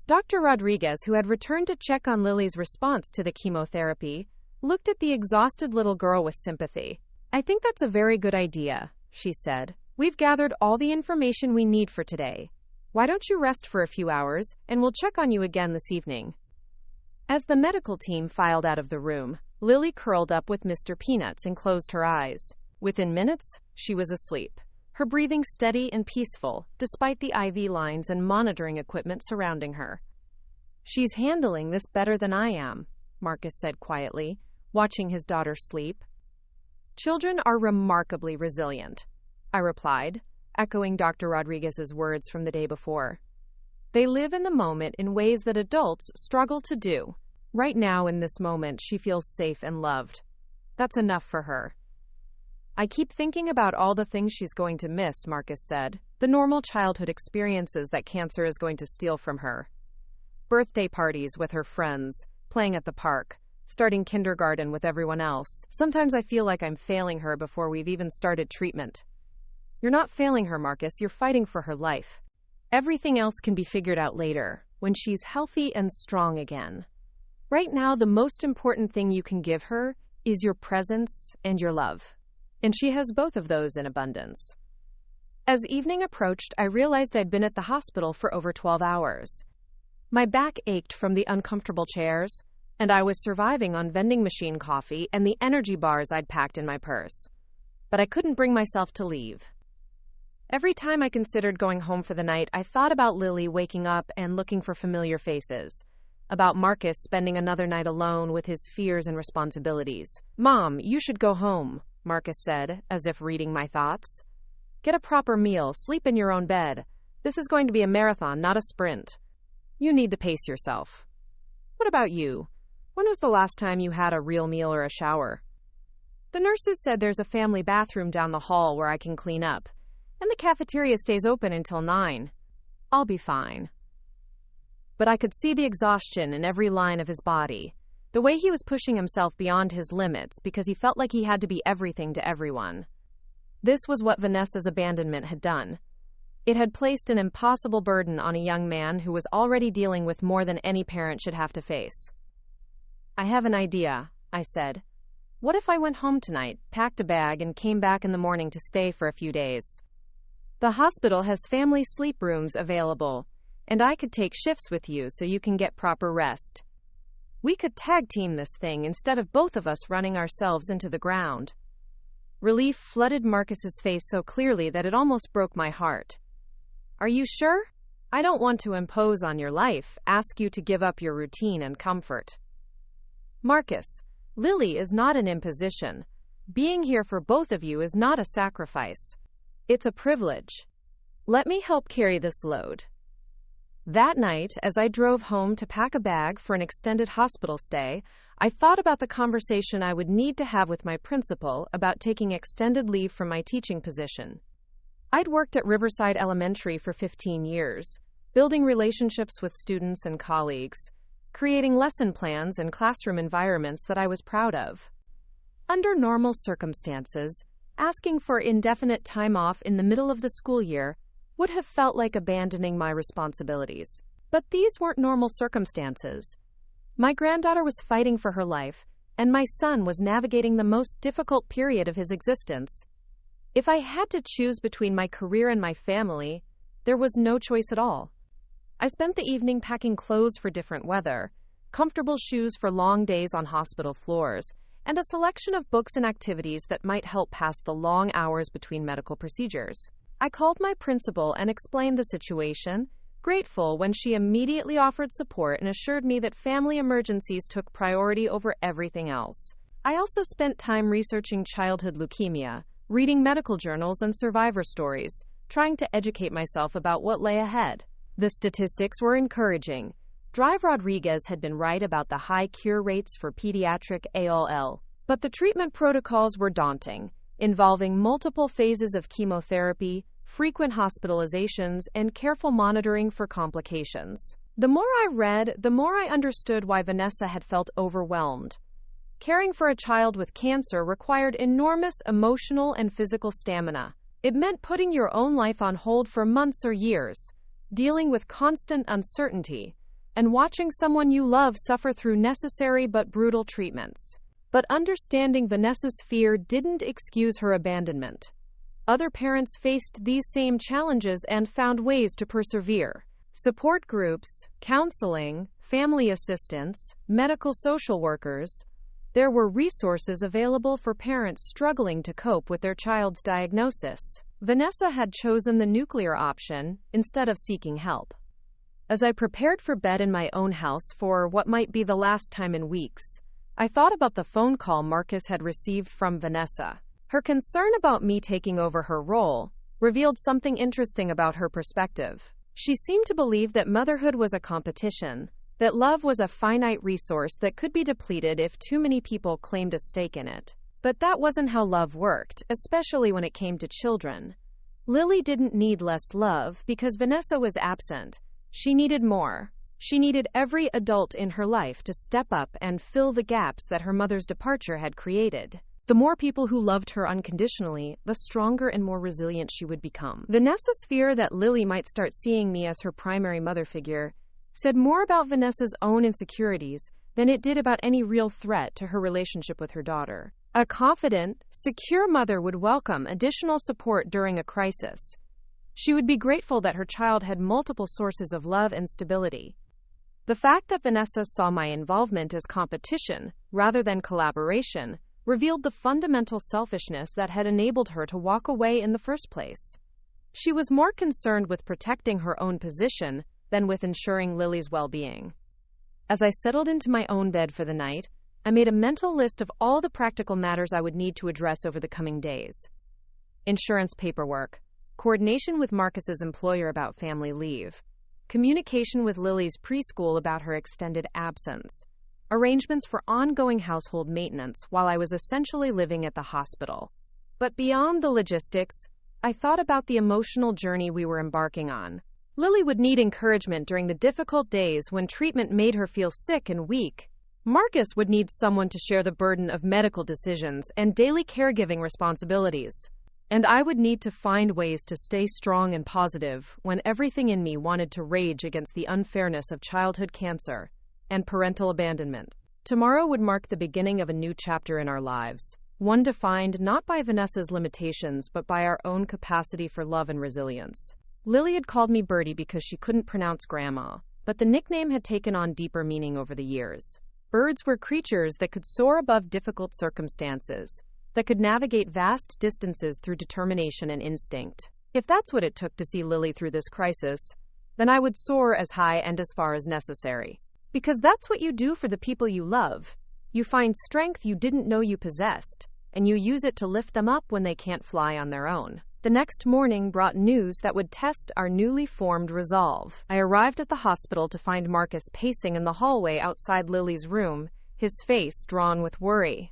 Dr. Rodriguez, who had returned to check on Lily's response to the chemotherapy, looked at the exhausted little girl with sympathy. "I think that's a very good idea," she said. "We've gathered all the information we need for today. Why don't you rest for a few hours, and we'll check on you again this evening." As the medical team filed out of the room, Lily curled up with Mr. Peanuts and closed her eyes. Within minutes, she was asleep, her breathing steady and peaceful, despite the IV lines and monitoring equipment surrounding her. "She's handling this better than I am," Marcus said quietly, watching his daughter sleep. "Children are remarkably resilient," I replied, echoing Dr. Rodriguez's words from the day before. "They live in the moment in ways that adults struggle to do. Right now, in this moment, she feels safe and loved. That's enough for her." "I keep thinking about all the things she's going to miss," Marcus said. "The normal childhood experiences that cancer is going to steal from her. Birthday parties with her friends, playing at the park, starting kindergarten with everyone else. Sometimes I feel like I'm failing her before we've even started treatment." "You're not failing her, Marcus. You're fighting for her life. Everything else can be figured out later, when she's healthy and strong again. Right now, the most important thing you can give her is your presence and your love. And she has both of those in abundance." As evening approached, I realized I'd been at the hospital for over 12 hours. My back ached from the uncomfortable chairs, and I was surviving on vending machine coffee and the energy bars I'd packed in my purse. But I couldn't bring myself to leave. Every time I considered going home for the night, I thought about Lily waking up and looking for familiar faces, about Marcus spending another night alone with his fears and responsibilities. "Mom, you should go home," Marcus said, as if reading my thoughts. "Get a proper meal, sleep in your own bed. This is going to be a marathon, not a sprint. You need to pace yourself." "What about you? When was the last time you had a real meal or a shower?" "The nurses said there's a family bathroom down the hall where I can clean up, and the cafeteria stays open until 9. I'll be fine." But I could see the exhaustion in every line of his body, the way he was pushing himself beyond his limits because he felt like he had to be everything to everyone. This was what Vanessa's abandonment had done. It had placed an impossible burden on a young man who was already dealing with more than any parent should have to face. "I have an idea," I said. "What if I went home tonight, packed a bag, and came back in the morning to stay for a few days? The hospital has family sleep rooms available, and I could take shifts with you so you can get proper rest. We could tag team this thing instead of both of us running ourselves into the ground." Relief flooded Marcus's face so clearly that it almost broke my heart. "Are you sure? I don't want to impose on your life, ask you to give up your routine and comfort." "Marcus, Lily is not an imposition. Being here for both of you is not a sacrifice. It's a privilege. Let me help carry this load." That night, as I drove home to pack a bag for an extended hospital stay, I thought about the conversation I would need to have with my principal about taking extended leave from my teaching position. I'd worked at Riverside Elementary for 15 years, building relationships with students and colleagues, creating lesson plans and classroom environments that I was proud of. Under normal circumstances, asking for indefinite time off in the middle of the school year would have felt like abandoning my responsibilities. But these weren't normal circumstances. My granddaughter was fighting for her life, and my son was navigating the most difficult period of his existence. If I had to choose between my career and my family, there was no choice at all. I spent the evening packing clothes for different weather, comfortable shoes for long days on hospital floors, and a selection of books and activities that might help pass the long hours between medical procedures. I called my principal and explained the situation, grateful when she immediately offered support and assured me that family emergencies took priority over everything else. I also spent time researching childhood leukemia, reading medical journals and survivor stories, trying to educate myself about what lay ahead. The statistics were encouraging. Drive Rodriguez had been right about the high cure rates for pediatric ALL, but the treatment protocols were daunting, involving multiple phases of chemotherapy, frequent hospitalizations, and careful monitoring for complications. The more I read, the more I understood why Vanessa had felt overwhelmed. Caring for a child with cancer required enormous emotional and physical stamina. It meant putting your own life on hold for months or years, dealing with constant uncertainty, and watching someone you love suffer through necessary but brutal treatments. But understanding Vanessa's fear didn't excuse her abandonment. Other parents faced these same challenges and found ways to persevere. Support groups, counseling, family assistance, medical social workers. There were resources available for parents struggling to cope with their child's diagnosis. Vanessa had chosen the nuclear option instead of seeking help. As I prepared for bed in my own house for what might be the last time in weeks, I thought about the phone call Marcus had received from Vanessa. Her concern about me taking over her role revealed something interesting about her perspective. She seemed to believe that motherhood was a competition, that love was a finite resource that could be depleted if too many people claimed a stake in it. But that wasn't how love worked, especially when it came to children. Lily didn't need less love because Vanessa was absent. She needed more. She needed every adult in her life to step up and fill the gaps that her mother's departure had created. The more people who loved her unconditionally, the stronger and more resilient she would become. Vanessa's fear that Lily might start seeing me as her primary mother figure said more about Vanessa's own insecurities than it did about any real threat to her relationship with her daughter. A confident, secure mother would welcome additional support during a crisis. She would be grateful that her child had multiple sources of love and stability. The fact that Vanessa saw my involvement as competition, rather than collaboration, revealed the fundamental selfishness that had enabled her to walk away in the first place. She was more concerned with protecting her own position than with ensuring Lily's well-being. As I settled into my own bed for the night, I made a mental list of all the practical matters I would need to address over the coming days. Insurance paperwork, coordination with Marcus's employer about family leave, communication with Lily's preschool about her extended absence, arrangements for ongoing household maintenance while I was essentially living at the hospital. But beyond the logistics, I thought about the emotional journey we were embarking on. Lily would need encouragement during the difficult days when treatment made her feel sick and weak. Marcus would need someone to share the burden of medical decisions and daily caregiving responsibilities. And I would need to find ways to stay strong and positive when everything in me wanted to rage against the unfairness of childhood cancer and parental abandonment. Tomorrow would mark the beginning of a new chapter in our lives, one defined not by Vanessa's limitations but by our own capacity for love and resilience. Lily had called me Birdie because she couldn't pronounce grandma, but the nickname had taken on deeper meaning over the years. Birds were creatures that could soar above difficult circumstances, that could navigate vast distances through determination and instinct. If that's what it took to see Lily through this crisis, then I would soar as high and as far as necessary. Because that's what you do for the people you love. You find strength you didn't know you possessed, and you use it to lift them up when they can't fly on their own. The next morning brought news that would test our newly formed resolve. I arrived at the hospital to find Marcus pacing in the hallway outside Lily's room, his face drawn with worry.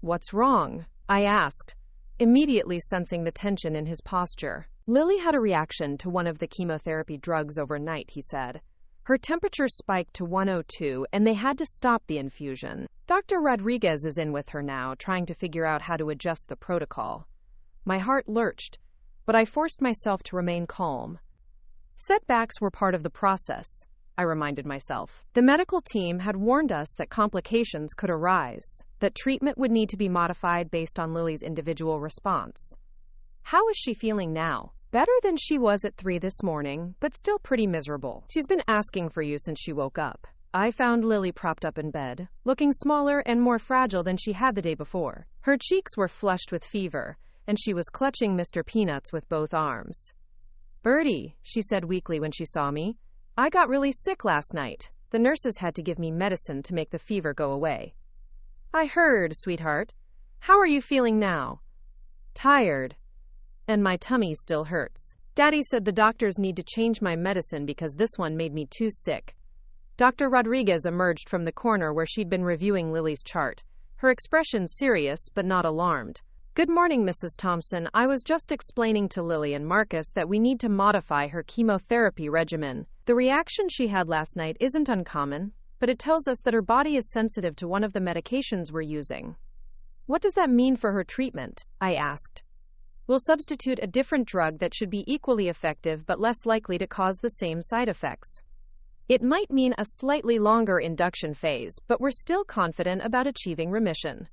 "What's wrong?" I asked, immediately sensing the tension in his posture. "Lily had a reaction to one of the chemotherapy drugs overnight," he said. "Her temperature spiked to 102 and they had to stop the infusion. Dr. Rodriguez is in with her now, trying to figure out how to adjust the protocol." My heart lurched, but I forced myself to remain calm. Setbacks were part of the process, I reminded myself. The medical team had warned us that complications could arise, that treatment would need to be modified based on Lily's individual response. How is she feeling now? Better than she was at 3 this morning, but still pretty miserable. She's been asking for you since she woke up. I found Lily propped up in bed, looking smaller and more fragile than she had the day before. Her cheeks were flushed with fever, and she was clutching Mr. Peanuts with both arms. "Birdie," she said weakly when she saw me, "I got really sick last night. The nurses had to give me medicine to make the fever go away." "I heard, sweetheart. How are you feeling now?" "Tired. And my tummy still hurts. Daddy said the doctors need to change my medicine because this one made me too sick." Dr. Rodriguez emerged from the corner where she'd been reviewing Lily's chart, her expression serious but not alarmed. "Good morning, Mrs. Thompson. I was just explaining to Lily and Marcus that we need to modify her chemotherapy regimen. The reaction she had last night isn't uncommon, but it tells us that her body is sensitive to one of the medications we're using." "What does that mean for her treatment?" I asked. "We'll substitute a different drug that should be equally effective but less likely to cause the same side effects. It might mean a slightly longer induction phase, but we're still confident about achieving remission."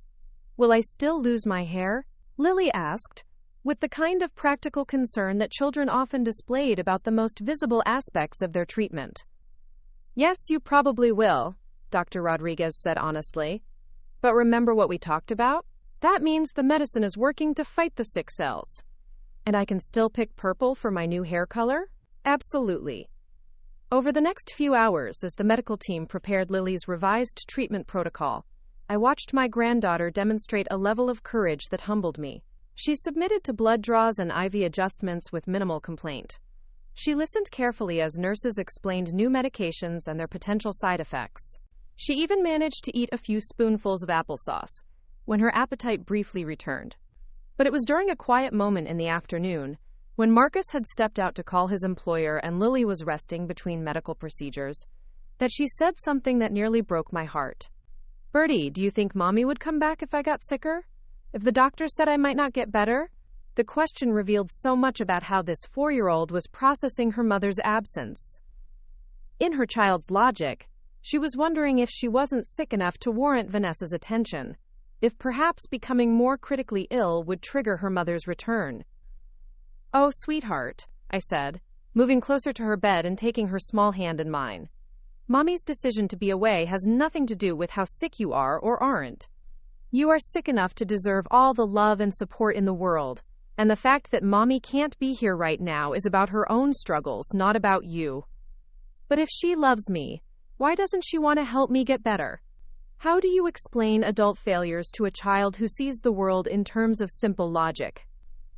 "Will I still lose my hair?" Lily asked, with the kind of practical concern that children often displayed about the most visible aspects of their treatment. "Yes, you probably will," Dr. Rodriguez said honestly. "But remember what we talked about? That means the medicine is working to fight the sick cells. And I can still pick purple for my new hair color?" "Absolutely." Over the next few hours, as the medical team prepared Lily's revised treatment protocol, I watched my granddaughter demonstrate a level of courage that humbled me. She submitted to blood draws and IV adjustments with minimal complaint. She listened carefully as nurses explained new medications and their potential side effects. She even managed to eat a few spoonfuls of applesauce, when her appetite briefly returned. But it was during a quiet moment in the afternoon, when Marcus had stepped out to call his employer and Lily was resting between medical procedures, that she said something that nearly broke my heart. "Birdie, do you think Mommy would come back if I got sicker? If the doctor said I might not get better?" The question revealed so much about how this 4-year-old was processing her mother's absence. In her child's logic, she was wondering if she wasn't sick enough to warrant Vanessa's attention, if perhaps becoming more critically ill would trigger her mother's return. "Oh, sweetheart," I said, moving closer to her bed and taking her small hand in mine. Mommy's decision to be away has nothing to do with how sick you are or aren't. You are sick enough to deserve all the love and support in the world, and the fact that Mommy can't be here right now is about her own struggles, not about you. But if she loves me, why doesn't she want to help me get better? How do you explain adult failures to a child who sees the world in terms of simple logic?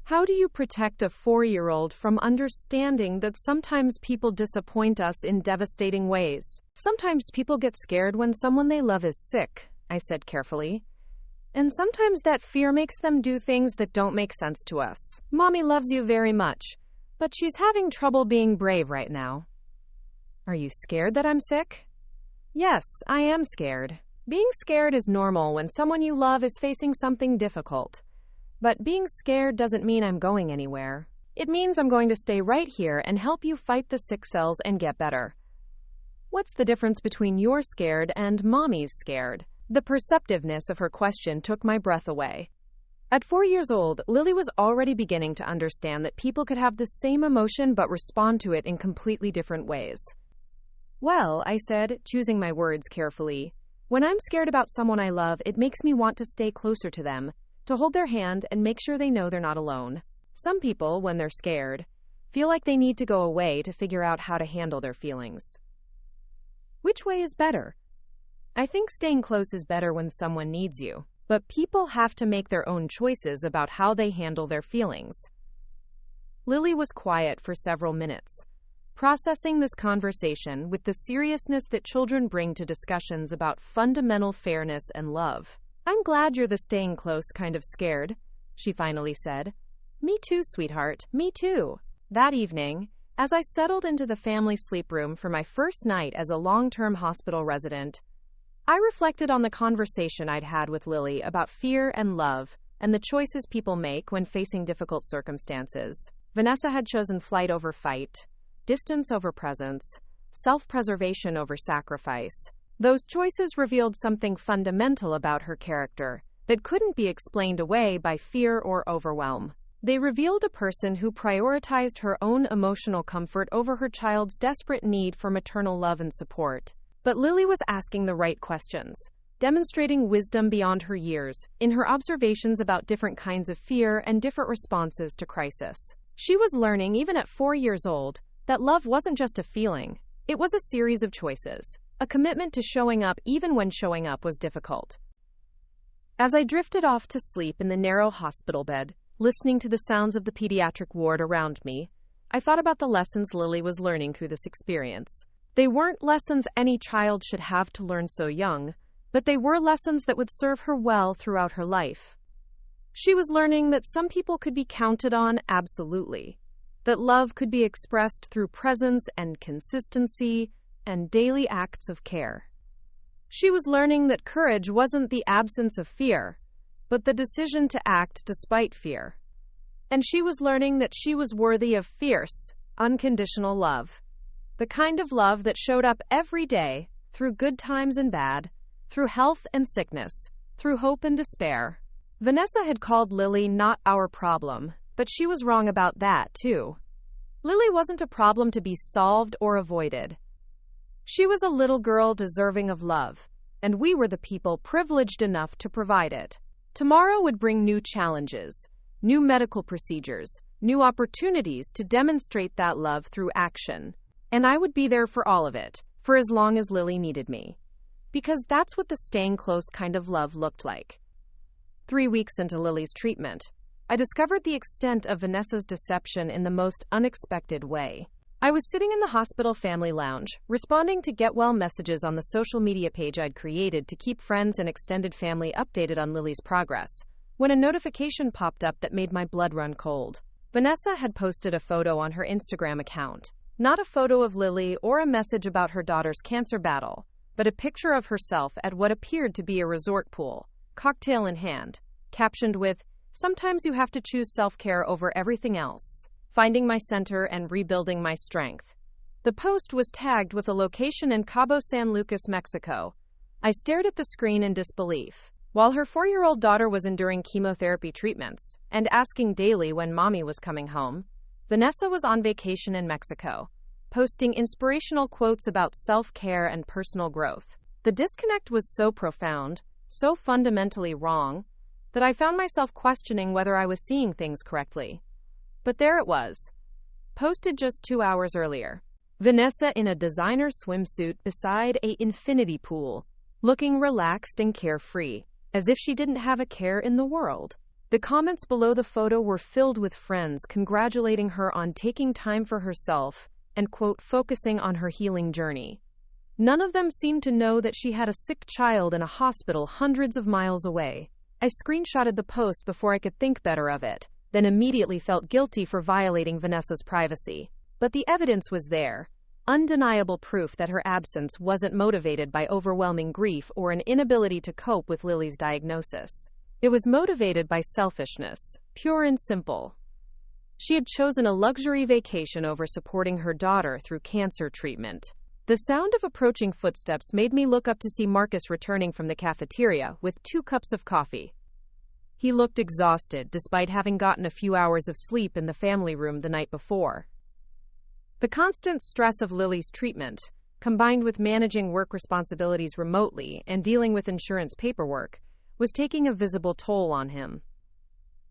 How do you protect a 4-year-old from understanding that sometimes people disappoint us in devastating ways? Sometimes people get scared when someone they love is sick, I said carefully. And sometimes that fear makes them do things that don't make sense to us. Mommy loves you very much, but she's having trouble being brave right now. Are you scared that I'm sick? Yes, I am scared. Being scared is normal when someone you love is facing something difficult. But being scared doesn't mean I'm going anywhere. It means I'm going to stay right here and help you fight the sick cells and get better. What's the difference between you're scared and Mommy's scared? The perceptiveness of her question took my breath away. At 4 years old, Lily was already beginning to understand that people could have the same emotion but respond to it in completely different ways. Well, I said, choosing my words carefully, when I'm scared about someone I love, it makes me want to stay closer to them, to hold their hand and make sure they know they're not alone. Some people, when they're scared, feel like they need to go away to figure out how to handle their feelings. Which way is better? I think staying close is better when someone needs you, but people have to make their own choices about how they handle their feelings. Lily was quiet for several minutes, processing this conversation with the seriousness that children bring to discussions about fundamental fairness and love. I'm glad you're the staying close kind of scared, she finally said. Me too, sweetheart, me too. That evening, as I settled into the family sleep room for my first night as a long-term hospital resident, I reflected on the conversation I'd had with Lily about fear and love and the choices people make when facing difficult circumstances. Vanessa had chosen flight over fight, distance over presence, self-preservation over sacrifice. Those choices revealed something fundamental about her character that couldn't be explained away by fear or overwhelm. They revealed a person who prioritized her own emotional comfort over her child's desperate need for maternal love and support. But Lily was asking the right questions, demonstrating wisdom beyond her years in her observations about different kinds of fear and different responses to crisis. She was learning, even at 4 years old, that love wasn't just a feeling. It was a series of choices, a commitment to showing up even when showing up was difficult. As I drifted off to sleep in the narrow hospital bed, listening to the sounds of the pediatric ward around me, I thought about the lessons Lily was learning through this experience. They weren't lessons any child should have to learn so young, but they were lessons that would serve her well throughout her life. She was learning that some people could be counted on, absolutely. That love could be expressed through presence and consistency and daily acts of care. She was learning that courage wasn't the absence of fear, but the decision to act despite fear. And she was learning that she was worthy of fierce, unconditional love. The kind of love that showed up every day, through good times and bad, through health and sickness, through hope and despair. Vanessa had called Lily not our problem, but she was wrong about that, too. Lily wasn't a problem to be solved or avoided. She was a little girl deserving of love, and we were the people privileged enough to provide it. Tomorrow would bring new challenges, new medical procedures, new opportunities to demonstrate that love through action. And I would be there for all of it, for as long as Lily needed me. Because that's what the staying close kind of love looked like. 3 weeks into Lily's treatment, I discovered the extent of Vanessa's deception in the most unexpected way. I was sitting in the hospital family lounge, responding to get well messages on the social media page I'd created to keep friends and extended family updated on Lily's progress, when a notification popped up that made my blood run cold. Vanessa had posted a photo on her Instagram account. Not a photo of Lily or a message about her daughter's cancer battle, but a picture of herself at what appeared to be a resort pool, cocktail in hand, captioned with, "Sometimes you have to choose self-care over everything else. Finding my center and rebuilding my strength." The post was tagged with a location in Cabo San Lucas, Mexico. I stared at the screen in disbelief. While her 4-year-old daughter was enduring chemotherapy treatments and asking daily when mommy was coming home, Vanessa was on vacation in Mexico, posting inspirational quotes about self-care and personal growth. The disconnect was so profound, so fundamentally wrong, that I found myself questioning whether I was seeing things correctly. But there it was, posted just 2 hours earlier. Vanessa in a designer swimsuit beside an infinity pool, looking relaxed and carefree, as if she didn't have a care in the world. The comments below the photo were filled with friends congratulating her on taking time for herself and, quote, focusing on her healing journey. None of them seemed to know that she had a sick child in a hospital hundreds of miles away. I screenshotted the post before I could think better of it, then immediately felt guilty for violating Vanessa's privacy. But the evidence was there. Undeniable proof that her absence wasn't motivated by overwhelming grief or an inability to cope with Lily's diagnosis. It was motivated by selfishness, pure and simple. She had chosen a luxury vacation over supporting her daughter through cancer treatment. The sound of approaching footsteps made me look up to see Marcus returning from the cafeteria with 2 cups of coffee. He looked exhausted despite having gotten a few hours of sleep in the family room the night before. The constant stress of Lily's treatment, combined with managing work responsibilities remotely and dealing with insurance paperwork, was taking a visible toll on him.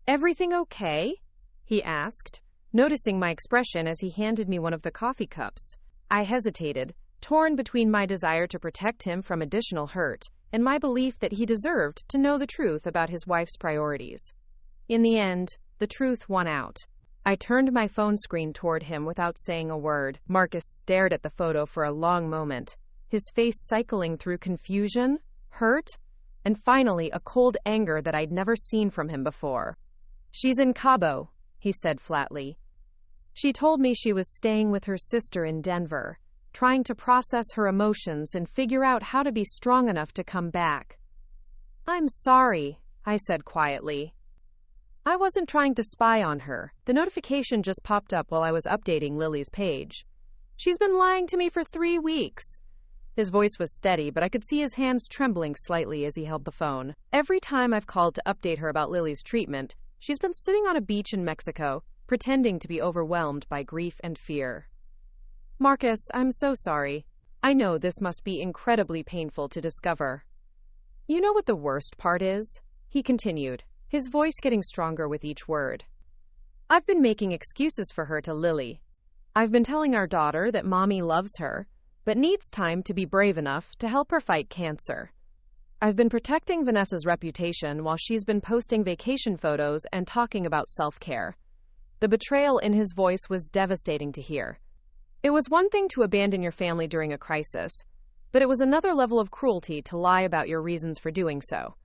"Everything okay?" he asked, noticing my expression as he handed me one of the coffee cups. I hesitated, torn between my desire to protect him from additional hurt and my belief that he deserved to know the truth about his wife's priorities. In the end, the truth won out. I turned my phone screen toward him without saying a word. Marcus stared at the photo for a long moment, his face cycling through confusion, hurt, and finally a cold anger that I'd never seen from him before. "She's in Cabo," he said flatly. "She told me she was staying with her sister in Denver, trying to process her emotions and figure out how to be strong enough to come back." "I'm sorry," I said quietly. "I wasn't trying to spy on her. The notification just popped up while I was updating Lily's page. She's been lying to me for 3 weeks. His voice was steady, but I could see his hands trembling slightly as he held the phone. "Every time I've called to update her about Lily's treatment, she's been sitting on a beach in Mexico, pretending to be overwhelmed by grief and fear." "Marcus, I'm so sorry. I know this must be incredibly painful to discover." "You know what the worst part is?" he continued, his voice getting stronger with each word. "I've been making excuses for her to Lily. I've been telling our daughter that mommy loves her, but needs time to be brave enough to help her fight cancer. I've been protecting Vanessa's reputation while she's been posting vacation photos and talking about self-care." The betrayal in his voice was devastating to hear. It was one thing to abandon your family during a crisis, but it was another level of cruelty to lie about your reasons for doing so.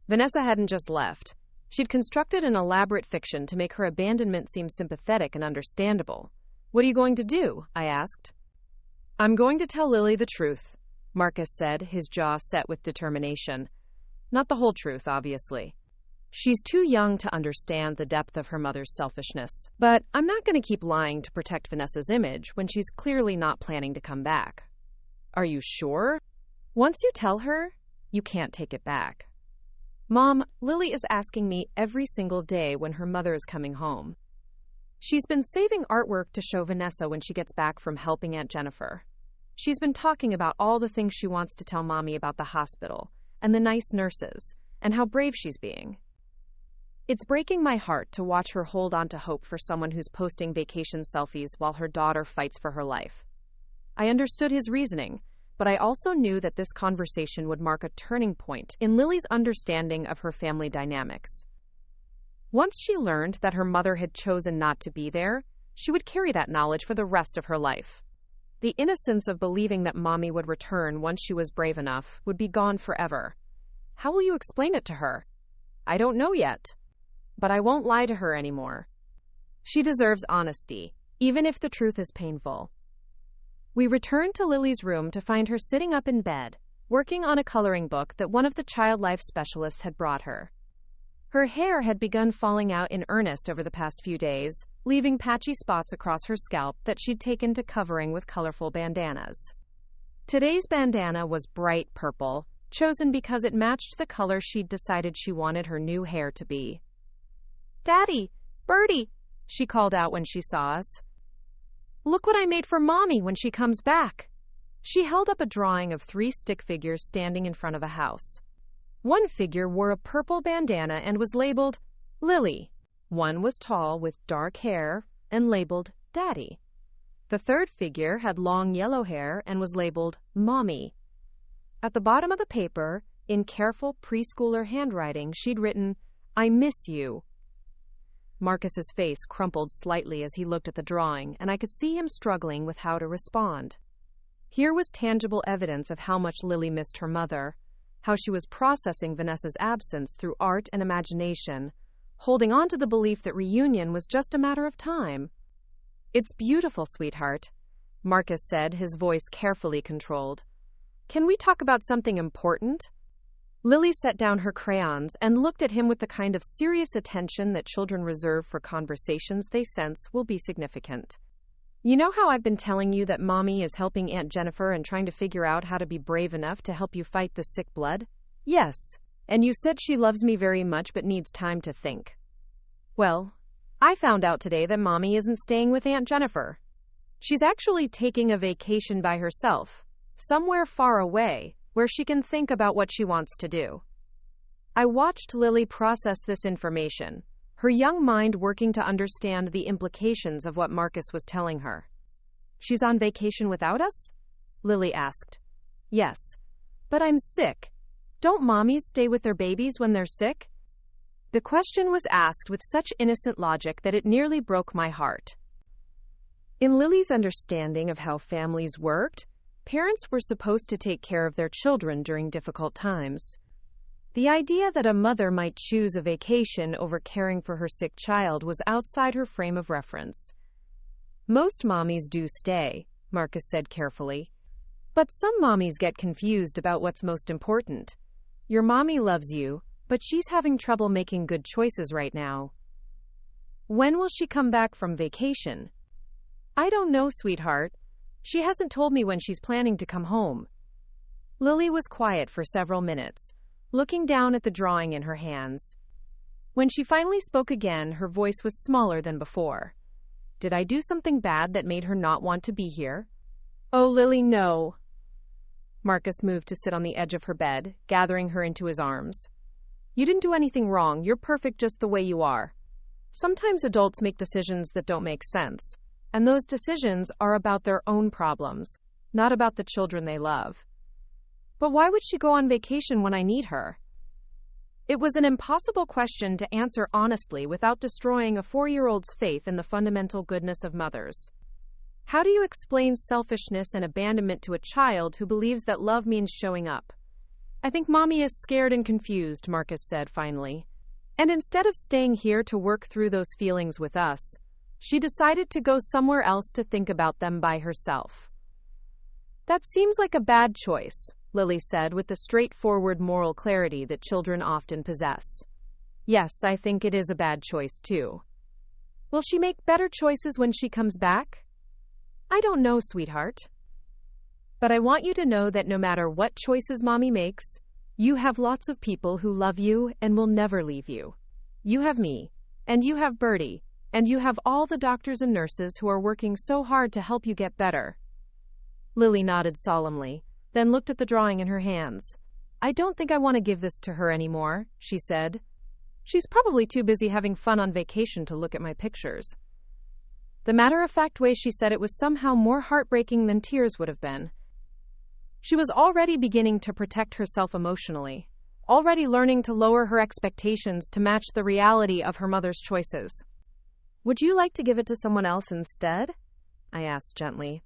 Vanessa hadn't just left. She'd constructed an elaborate fiction to make her abandonment seem sympathetic and understandable. "What are you going to do?" I asked. "I'm going to tell Lily the truth," Marcus said, his jaw set with determination. "Not the whole truth, obviously. She's too young to understand the depth of her mother's selfishness. But I'm not going to keep lying to protect Vanessa's image when she's clearly not planning to come back." "Are you sure?" "Once you tell her, you can't take it back." "Mom, Lily is asking me every single day when her mother is coming home. She's been saving artwork to show Vanessa when she gets back from helping Aunt Jennifer. She's been talking about all the things she wants to tell Mommy about the hospital and the nice nurses and how brave she's being. It's breaking my heart to watch her hold on to hope for someone who's posting vacation selfies while her daughter fights for her life." I understood his reasoning, but I also knew that this conversation would mark a turning point in Lily's understanding of her family dynamics. Once she learned that her mother had chosen not to be there, she would carry that knowledge for the rest of her life. The innocence of believing that Mommy would return once she was brave enough would be gone forever. How will you explain it to her? I don't know yet. But I won't lie to her anymore. She deserves honesty, even if the truth is painful. We returned to Lily's room to find her sitting up in bed, working on a coloring book that one of the child life specialists had brought her. Her hair had begun falling out in earnest over the past few days, leaving patchy spots across her scalp that she'd taken to covering with colorful bandanas. Today's bandana was bright purple, chosen because it matched the color she'd decided she wanted her new hair to be. "Daddy! Birdie!" she called out when she saw us. Look what I made for Mommy when she comes back. She held up a drawing of 3 stick figures standing in front of a house. One figure wore a purple bandana and was labeled Lily. One was tall with dark hair and labeled Daddy. The third figure had long yellow hair and was labeled Mommy. At the bottom of the paper, in careful preschooler handwriting, she'd written, I miss you. Marcus's face crumpled slightly as he looked at the drawing, and I could see him struggling with how to respond. Here was tangible evidence of how much Lily missed her mother, how she was processing Vanessa's absence through art and imagination, holding on to the belief that reunion was just a matter of time. It's beautiful, sweetheart, Marcus said, his voice carefully controlled. Can we talk about something important? Lily set down her crayons and looked at him with the kind of serious attention that children reserve for conversations they sense will be significant. You know how I've been telling you that Mommy is helping Aunt Jennifer and trying to figure out how to be brave enough to help you fight the sick blood? Yes. And you said she loves me very much but needs time to think. Well, I found out today that Mommy isn't staying with Aunt Jennifer. She's actually taking a vacation by herself, somewhere far away, where she can think about what she wants to do. I watched Lily process this information, her young mind working to understand the implications of what Marcus was telling her. She's on vacation without us? Lily asked. Yes. But I'm sick. Don't mommies stay with their babies when they're sick? The question was asked with such innocent logic that it nearly broke my heart. In Lily's understanding of how families worked, parents were supposed to take care of their children during difficult times. The idea that a mother might choose a vacation over caring for her sick child was outside her frame of reference. Most mommies do stay, Marcus said carefully. But some mommies get confused about what's most important. Your mommy loves you, but she's having trouble making good choices right now. When will she come back from vacation? I don't know, sweetheart. She hasn't told me when she's planning to come home. Lily was quiet for several minutes, looking down at the drawing in her hands. When she finally spoke again, her voice was smaller than before. Did I do something bad that made her not want to be here? Oh, Lily, no. Marcus moved to sit on the edge of her bed, gathering her into his arms. You didn't do anything wrong. You're perfect just the way you are. Sometimes adults make decisions that don't make sense, and those decisions are about their own problems, not about the children they love. But why would she go on vacation when I need her? It was an impossible question to answer honestly without destroying a 4-year-old's faith in the fundamental goodness of mothers. How do you explain selfishness and abandonment to a child who believes that love means showing up? I think Mommy is scared and confused, Marcus said finally. And instead of staying here to work through those feelings with us, she decided to go somewhere else to think about them by herself. That seems like a bad choice, Lily said with the straightforward moral clarity that children often possess. Yes, I think it is a bad choice too. Will she make better choices when she comes back? I don't know, sweetheart. But I want you to know that no matter what choices Mommy makes, you have lots of people who love you and will never leave you. You have me, and you have Birdie, and you have all the doctors and nurses who are working so hard to help you get better. Lily nodded solemnly, then looked at the drawing in her hands. I don't think I want to give this to her anymore, she said. She's probably too busy having fun on vacation to look at my pictures. The matter-of-fact way she said it was somehow more heartbreaking than tears would have been. She was already beginning to protect herself emotionally, already learning to lower her expectations to match the reality of her mother's choices. Would you like to give it to someone else instead? I asked gently.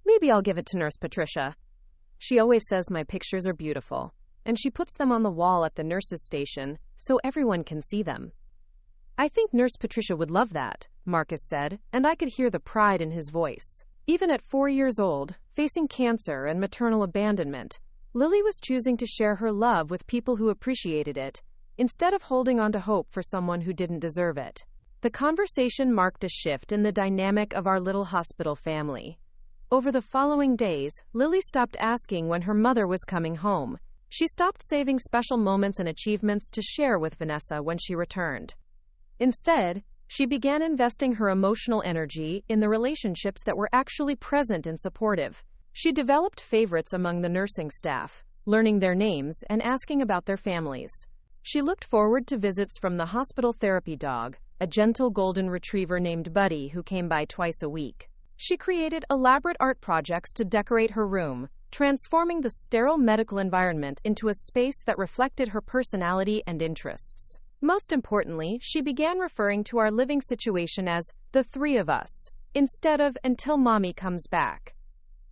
Maybe I'll give it to Nurse Patricia. She always says my pictures are beautiful, and she puts them on the wall at the nurse's station so everyone can see them. I think Nurse Patricia would love that, Marcus said, and I could hear the pride in his voice. Even at 4 years old, facing cancer and maternal abandonment, Lily was choosing to share her love with people who appreciated it, instead of holding on to hope for someone who didn't deserve it. The conversation marked a shift in the dynamic of our little hospital family. Over the following days, Lily stopped asking when her mother was coming home. She stopped saving special moments and achievements to share with Vanessa when she returned. Instead, She began investing her emotional energy in the relationships that were actually present and supportive. She developed favorites among the nursing staff, learning their names and asking about their families. She looked forward to visits from the hospital therapy dog, a gentle golden retriever named Birdie who came by twice a week. She created elaborate art projects to decorate her room, transforming the sterile medical environment into a space that reflected her personality and interests. Most importantly, she began referring to our living situation as the three of us, instead of until mommy comes back.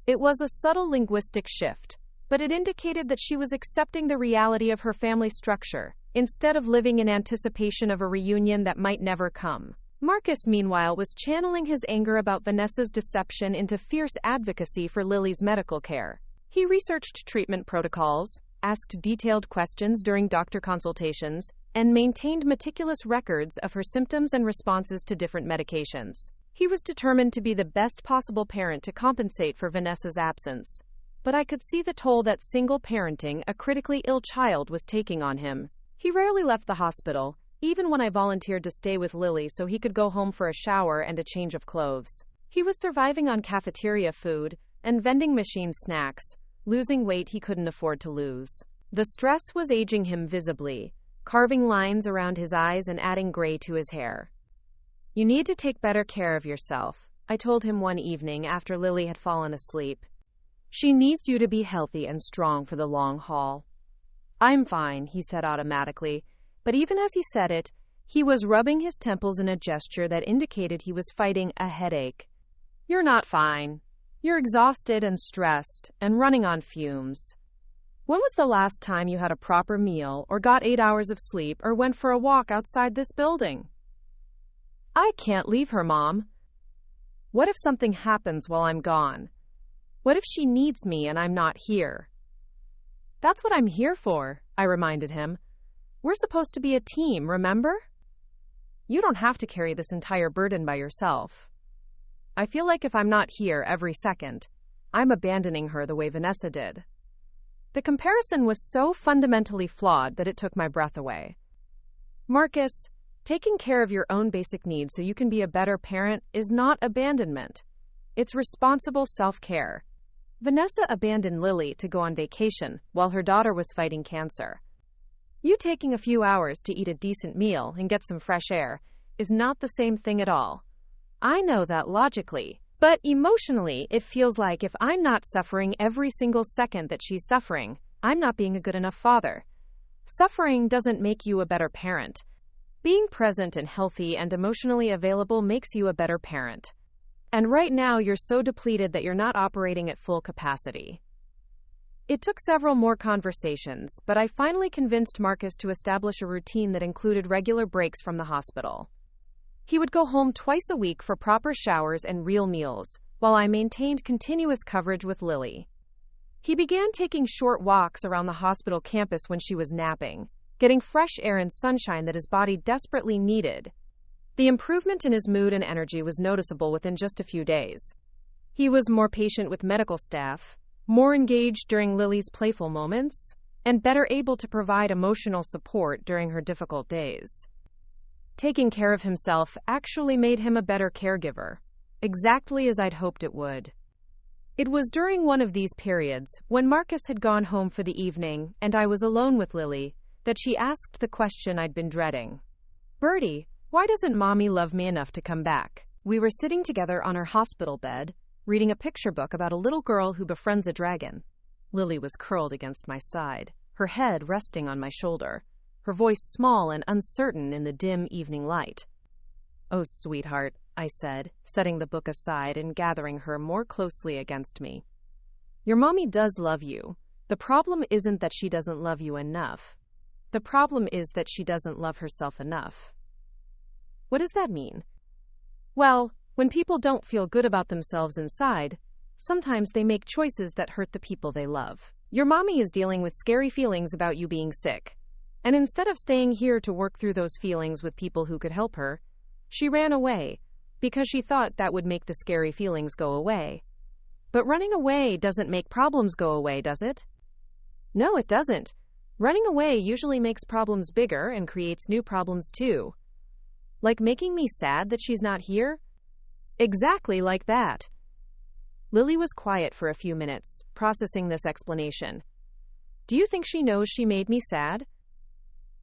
It was a subtle linguistic shift, but it indicated that she was accepting the reality of her family structure, instead of living in anticipation of a reunion that might never come. Marcus, meanwhile, was channeling his anger about Vanessa's deception into fierce advocacy for Lily's medical care. He researched treatment protocols, asked detailed questions during doctor consultations, and maintained meticulous records of her symptoms and responses to different medications. He was determined to be the best possible parent to compensate for Vanessa's absence. But I could see the toll that single parenting a critically ill child was taking on him. He rarely left the hospital, even when I volunteered to stay with Lily so he could go home for a shower and a change of clothes. He was surviving on cafeteria food and vending machine snacks, losing weight he couldn't afford to lose. The stress was aging him visibly, carving lines around his eyes and adding gray to his hair. "You need to take better care of yourself," I told him one evening after Lily had fallen asleep. "She needs you to be healthy and strong for the long haul." "I'm fine," he said automatically, but even as he said it, he was rubbing his temples in a gesture that indicated he was fighting a headache. "You're not fine. You're exhausted and stressed and running on fumes. When was the last time you had a proper meal or got 8 hours of sleep or went for a walk outside this building?" "I can't leave her, Mom." "What if something happens while I'm gone? What if she needs me and I'm not here?" "That's what I'm here for," I reminded him. "We're supposed to be a team, remember? You don't have to carry this entire burden by yourself. I feel like if I'm not here every second, I'm abandoning her the way Vanessa did." The comparison was so fundamentally flawed that it took my breath away. "Marcus, taking care of your own basic needs so you can be a better parent is not abandonment. It's responsible self-care. Vanessa abandoned Lily to go on vacation while her daughter was fighting cancer. You taking a few hours to eat a decent meal and get some fresh air is not the same thing at all. I know that logically, but emotionally it feels like if I'm not suffering every single second that she's suffering, I'm not being a good enough father. Suffering doesn't make you a better parent. Being present and healthy and emotionally available makes you a better parent. And right now you're so depleted that you're not operating at full capacity." It took several more conversations, but I finally convinced Marcus to establish a routine that included regular breaks from the hospital. He would go home twice a week for proper showers and real meals, while I maintained continuous coverage with Lily. He began taking short walks around the hospital campus when she was napping, getting fresh air and sunshine that his body desperately needed. The improvement in his mood and energy was noticeable within just a few days. He was more patient with medical staff, more engaged during Lily's playful moments, and better able to provide emotional support during her difficult days. Taking care of himself actually made him a better caregiver, exactly as I'd hoped it would. It was during one of these periods, when Marcus had gone home for the evening and I was alone with Lily, that she asked the question I'd been dreading. "Birdie, why doesn't Mommy love me enough to come back?" We were sitting together on her hospital bed, reading a picture book about a little girl who befriends a dragon. Lily was curled against my side, her head resting on my shoulder, her voice small and uncertain in the dim evening light. "Oh, sweetheart," I said, setting the book aside and gathering her more closely against me. "Your mommy does love you. The problem isn't that she doesn't love you enough. The problem is that she doesn't love herself enough." "What does that mean?" "Well, when people don't feel good about themselves inside, sometimes they make choices that hurt the people they love. Your mommy is dealing with scary feelings about you being sick. And instead of staying here to work through those feelings with people who could help her, she ran away because she thought that would make the scary feelings go away. But running away doesn't make problems go away, does it?" "No, it doesn't. Running away usually makes problems bigger and creates new problems too." Like making me sad that she's not here? Exactly like that. Lily was quiet for a few minutes, processing this explanation. Do you think she knows she made me sad?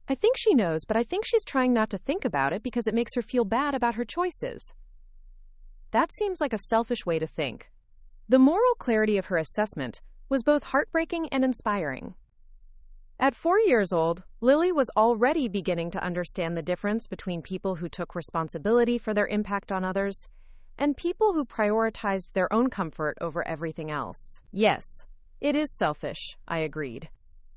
I think she knows, but I think she's trying not to think about it because it makes her feel bad about her choices. That seems like a selfish way to think. The moral clarity of her assessment was both heartbreaking and inspiring. At 4 years old, Lily was already beginning to understand the difference between people who took responsibility for their impact on others and people who prioritized their own comfort over everything else. Yes, it is selfish, I agreed.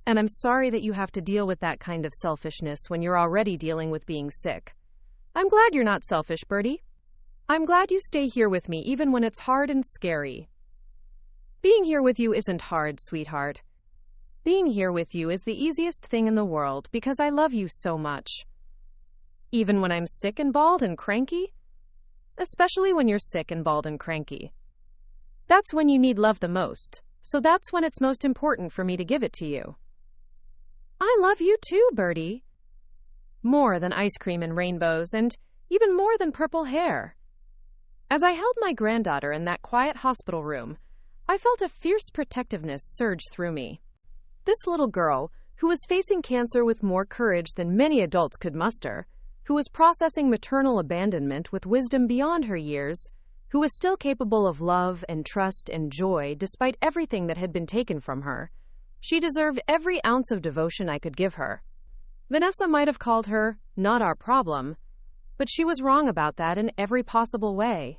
And I'm sorry that you have to deal with that kind of selfishness when you're already dealing with being sick. I'm glad you're not selfish, Birdie. I'm glad you stay here with me even when it's hard and scary. Being here with you isn't hard, sweetheart. Being here with you is the easiest thing in the world because I love you so much. Even when I'm sick and bald and cranky? Especially when you're sick and bald and cranky. That's when you need love the most, so that's when it's most important for me to give it to you. I love you too, Birdie. More than ice cream and rainbows, and even more than purple hair. As I held my granddaughter in that quiet hospital room, I felt a fierce protectiveness surge through me. This little girl, who was facing cancer with more courage than many adults could muster, who was processing maternal abandonment with wisdom beyond her years, who was still capable of love and trust and joy despite everything that had been taken from her, she deserved every ounce of devotion I could give her. Vanessa might have called her not our problem, but she was wrong about that in every possible way.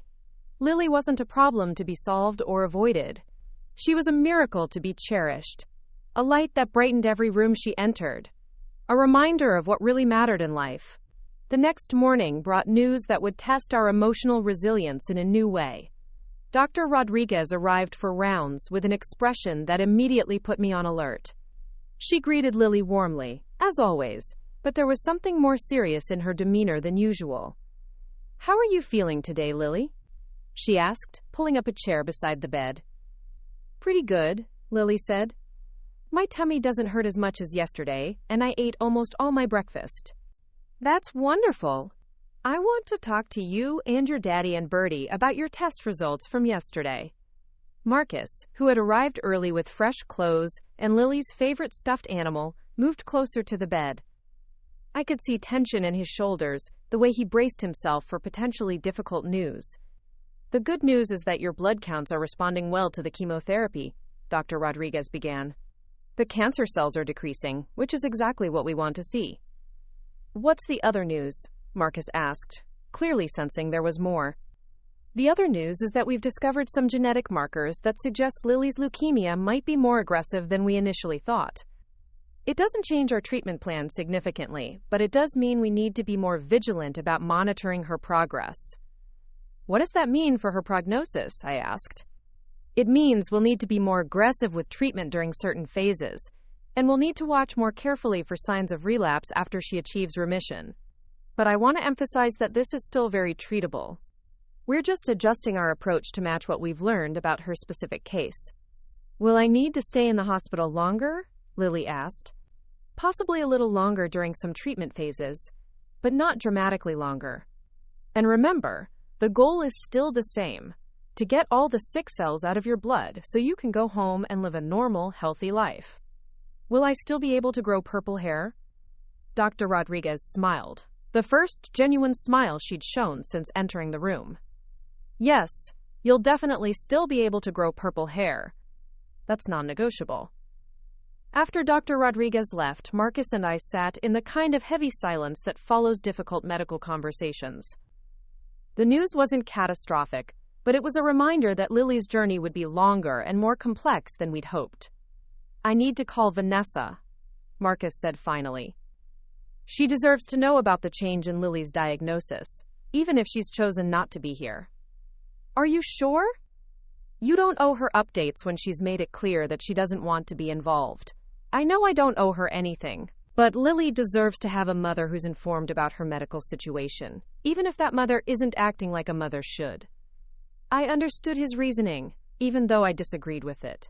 Lily wasn't a problem to be solved or avoided. She was a miracle to be cherished, a light that brightened every room she entered, a reminder of what really mattered in life. The next morning brought news that would test our emotional resilience in a new way. Dr. Rodriguez arrived for rounds with an expression that immediately put me on alert. She greeted Lily warmly, as always, but there was something more serious in her demeanor than usual. How are you feeling today, Lily? She asked, pulling up a chair beside the bed. Pretty good, Lily said. My tummy doesn't hurt as much as yesterday, and I ate almost all my breakfast. That's wonderful. I want to talk to you and your daddy and Birdie about your test results from yesterday. Marcus, who had arrived early with fresh clothes and Lily's favorite stuffed animal, moved closer to the bed. I could see tension in his shoulders, the way he braced himself for potentially difficult news. The good news is that your blood counts are responding well to the chemotherapy, Dr. Rodriguez began. The cancer cells are decreasing, which is exactly what we want to see. What's the other news? Marcus asked, clearly sensing there was more. The other news is that we've discovered some genetic markers that suggest Lily's leukemia might be more aggressive than we initially thought. It doesn't change our treatment plan significantly, but it does mean we need to be more vigilant about monitoring her progress. What does that mean for her prognosis? I asked. It means we'll need to be more aggressive with treatment during certain phases, and we'll need to watch more carefully for signs of relapse after she achieves remission. But I want to emphasize that this is still very treatable. We're just adjusting our approach to match what we've learned about her specific case. Will I need to stay in the hospital longer? Lily asked. Possibly a little longer during some treatment phases, but not dramatically longer. And remember, the goal is still the same, to get all the sick cells out of your blood so you can go home and live a normal, healthy life. Will I still be able to grow purple hair? Dr. Rodriguez smiled, the first genuine smile she'd shown since entering the room. Yes, you'll definitely still be able to grow purple hair. That's non-negotiable. After Dr. Rodriguez left, Marcus and I sat in the kind of heavy silence that follows difficult medical conversations. The news wasn't catastrophic, but it was a reminder that Lily's journey would be longer and more complex than we'd hoped. I need to call Vanessa, Marcus said finally. She deserves to know about the change in Lily's diagnosis, even if she's chosen not to be here. Are you sure? You don't owe her updates when she's made it clear that she doesn't want to be involved. I know I don't owe her anything, but Lily deserves to have a mother who's informed about her medical situation, even if that mother isn't acting like a mother should. I understood his reasoning, even though I disagreed with it.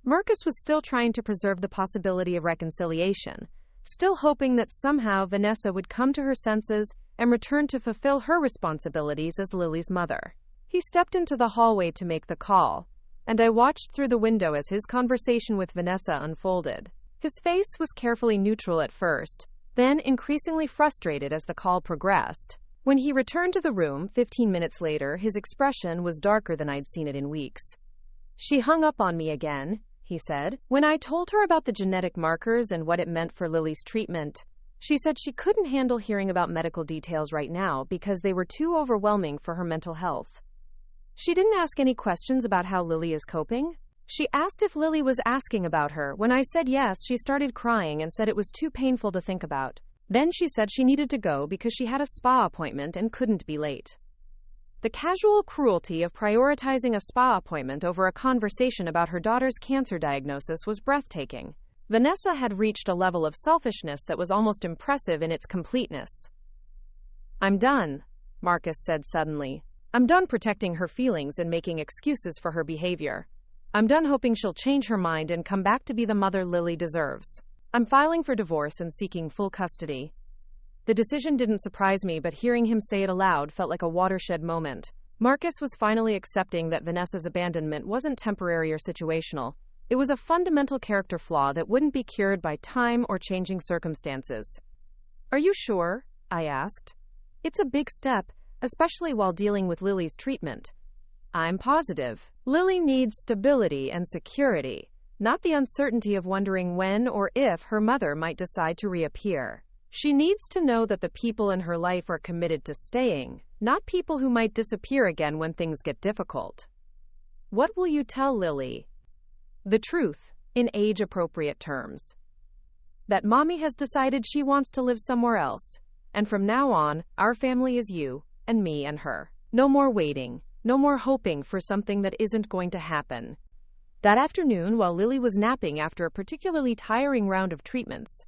Marcus was still trying to preserve the possibility of reconciliation, still hoping that somehow Vanessa would come to her senses and return to fulfill her responsibilities as Lily's mother. He stepped into the hallway to make the call, and I watched through the window as his conversation with Vanessa unfolded. His face was carefully neutral at first, then increasingly frustrated as the call progressed. When he returned to the room 15 minutes later, his expression was darker than I'd seen it in weeks. "She hung up on me again," he said. "When I told her about the genetic markers and what it meant for Lily's treatment, she said she couldn't handle hearing about medical details right now because they were too overwhelming for her mental health. She didn't ask any questions about how Lily is coping. She asked if Lily was asking about her. When I said yes, she started crying and said it was too painful to think about. Then she said she needed to go because she had a spa appointment and couldn't be late." The casual cruelty of prioritizing a spa appointment over a conversation about her daughter's cancer diagnosis was breathtaking. Vanessa had reached a level of selfishness that was almost impressive in its completeness. "I'm done," Marcus said suddenly. "I'm done protecting her feelings and making excuses for her behavior. I'm done hoping she'll change her mind and come back to be the mother Lily deserves. I'm filing for divorce and seeking full custody." The decision didn't surprise me, but hearing him say it aloud felt like a watershed moment. Marcus was finally accepting that Vanessa's abandonment wasn't temporary or situational. It was a fundamental character flaw that wouldn't be cured by time or changing circumstances. "Are you sure?" I asked. "It's a big step, especially while dealing with Lily's treatment." "I'm positive. Lily needs stability and security, not the uncertainty of wondering when or if her mother might decide to reappear. She needs to know that the people in her life are committed to staying, not people who might disappear again when things get difficult." "What will you tell Lily?" "The truth, in age-appropriate terms. That Mommy has decided she wants to live somewhere else, and from now on, our family is you, and me and her. No more waiting, no more hoping for something that isn't going to happen." That afternoon, while Lily was napping after a particularly tiring round of treatments,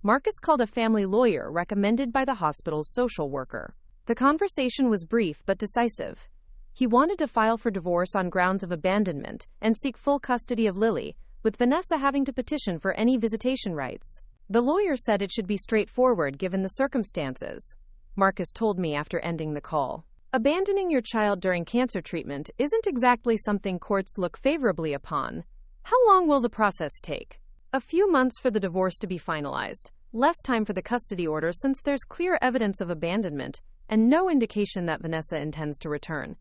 Marcus called a family lawyer recommended by the hospital's social worker. The conversation was brief but decisive. He wanted to file for divorce on grounds of abandonment and seek full custody of Lily, with Vanessa having to petition for any visitation rights. The lawyer said it should be straightforward given the circumstances. Marcus told me after ending the call. "Abandoning your child during cancer treatment isn't exactly something courts look favorably upon. How long will the process take?" "A few months for the divorce to be finalized, less time for the custody order since there's clear evidence of abandonment and no indication that Vanessa intends to return.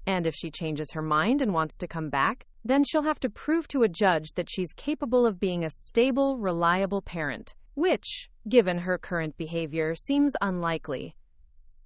And if she changes her mind and wants to come back, then she'll have to prove to a judge that she's capable of being a stable, reliable parent, which, given her current behavior, seems unlikely."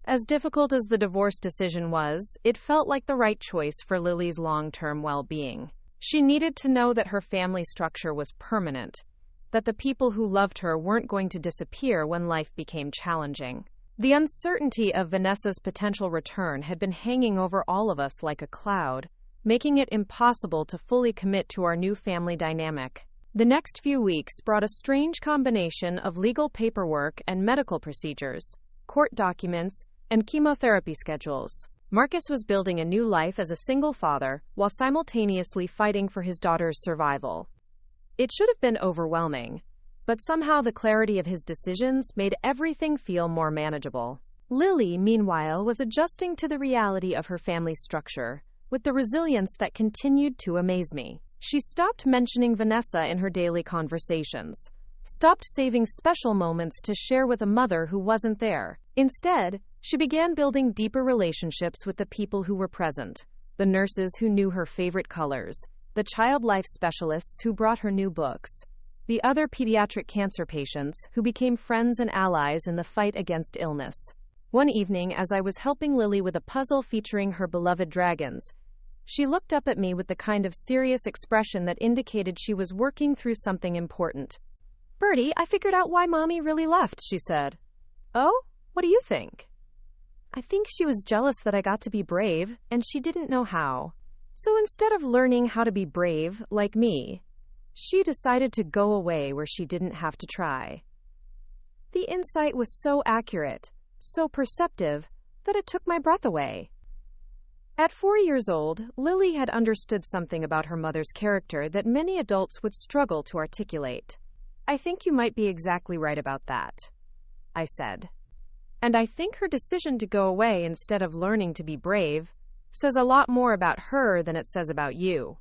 As difficult as the divorce decision was, it felt like the right choice for Lily's long-term well-being. She needed to know that her family structure was permanent, that the people who loved her weren't going to disappear when life became challenging. The uncertainty of Vanessa's potential return had been hanging over all of us like a cloud, making it impossible to fully commit to our new family dynamic. The next few weeks brought a strange combination of legal paperwork and medical procedures, court documents, and chemotherapy schedules. Marcus was building a new life as a single father while simultaneously fighting for his daughter's survival. It should have been overwhelming, but somehow the clarity of his decisions made everything feel more manageable. Lily, meanwhile, was adjusting to the reality of her family's structure, with the resilience that continued to amaze me. She stopped mentioning Vanessa in her daily conversations, stopped saving special moments to share with a mother who wasn't there. Instead, she began building deeper relationships with the people who were present, the nurses who knew her favorite colors, the child life specialists who brought her new books, the other pediatric cancer patients who became friends and allies in the fight against illness. One evening, as I was helping Lily with a puzzle featuring her beloved dragons, she looked up at me with the kind of serious expression that indicated she was working through something important. "Birdie, I figured out why Mommy really left," she said. "Oh? What do you think?" "I think she was jealous that I got to be brave, and she didn't know how. So instead of learning how to be brave, like me, she decided to go away where she didn't have to try." The insight was so accurate, so perceptive, that it took my breath away. At 4 years old, Lily had understood something about her mother's character that many adults would struggle to articulate. I think you might be exactly right about that, I said. And I think her decision to go away instead of learning to be brave says a lot more about her than it says about you.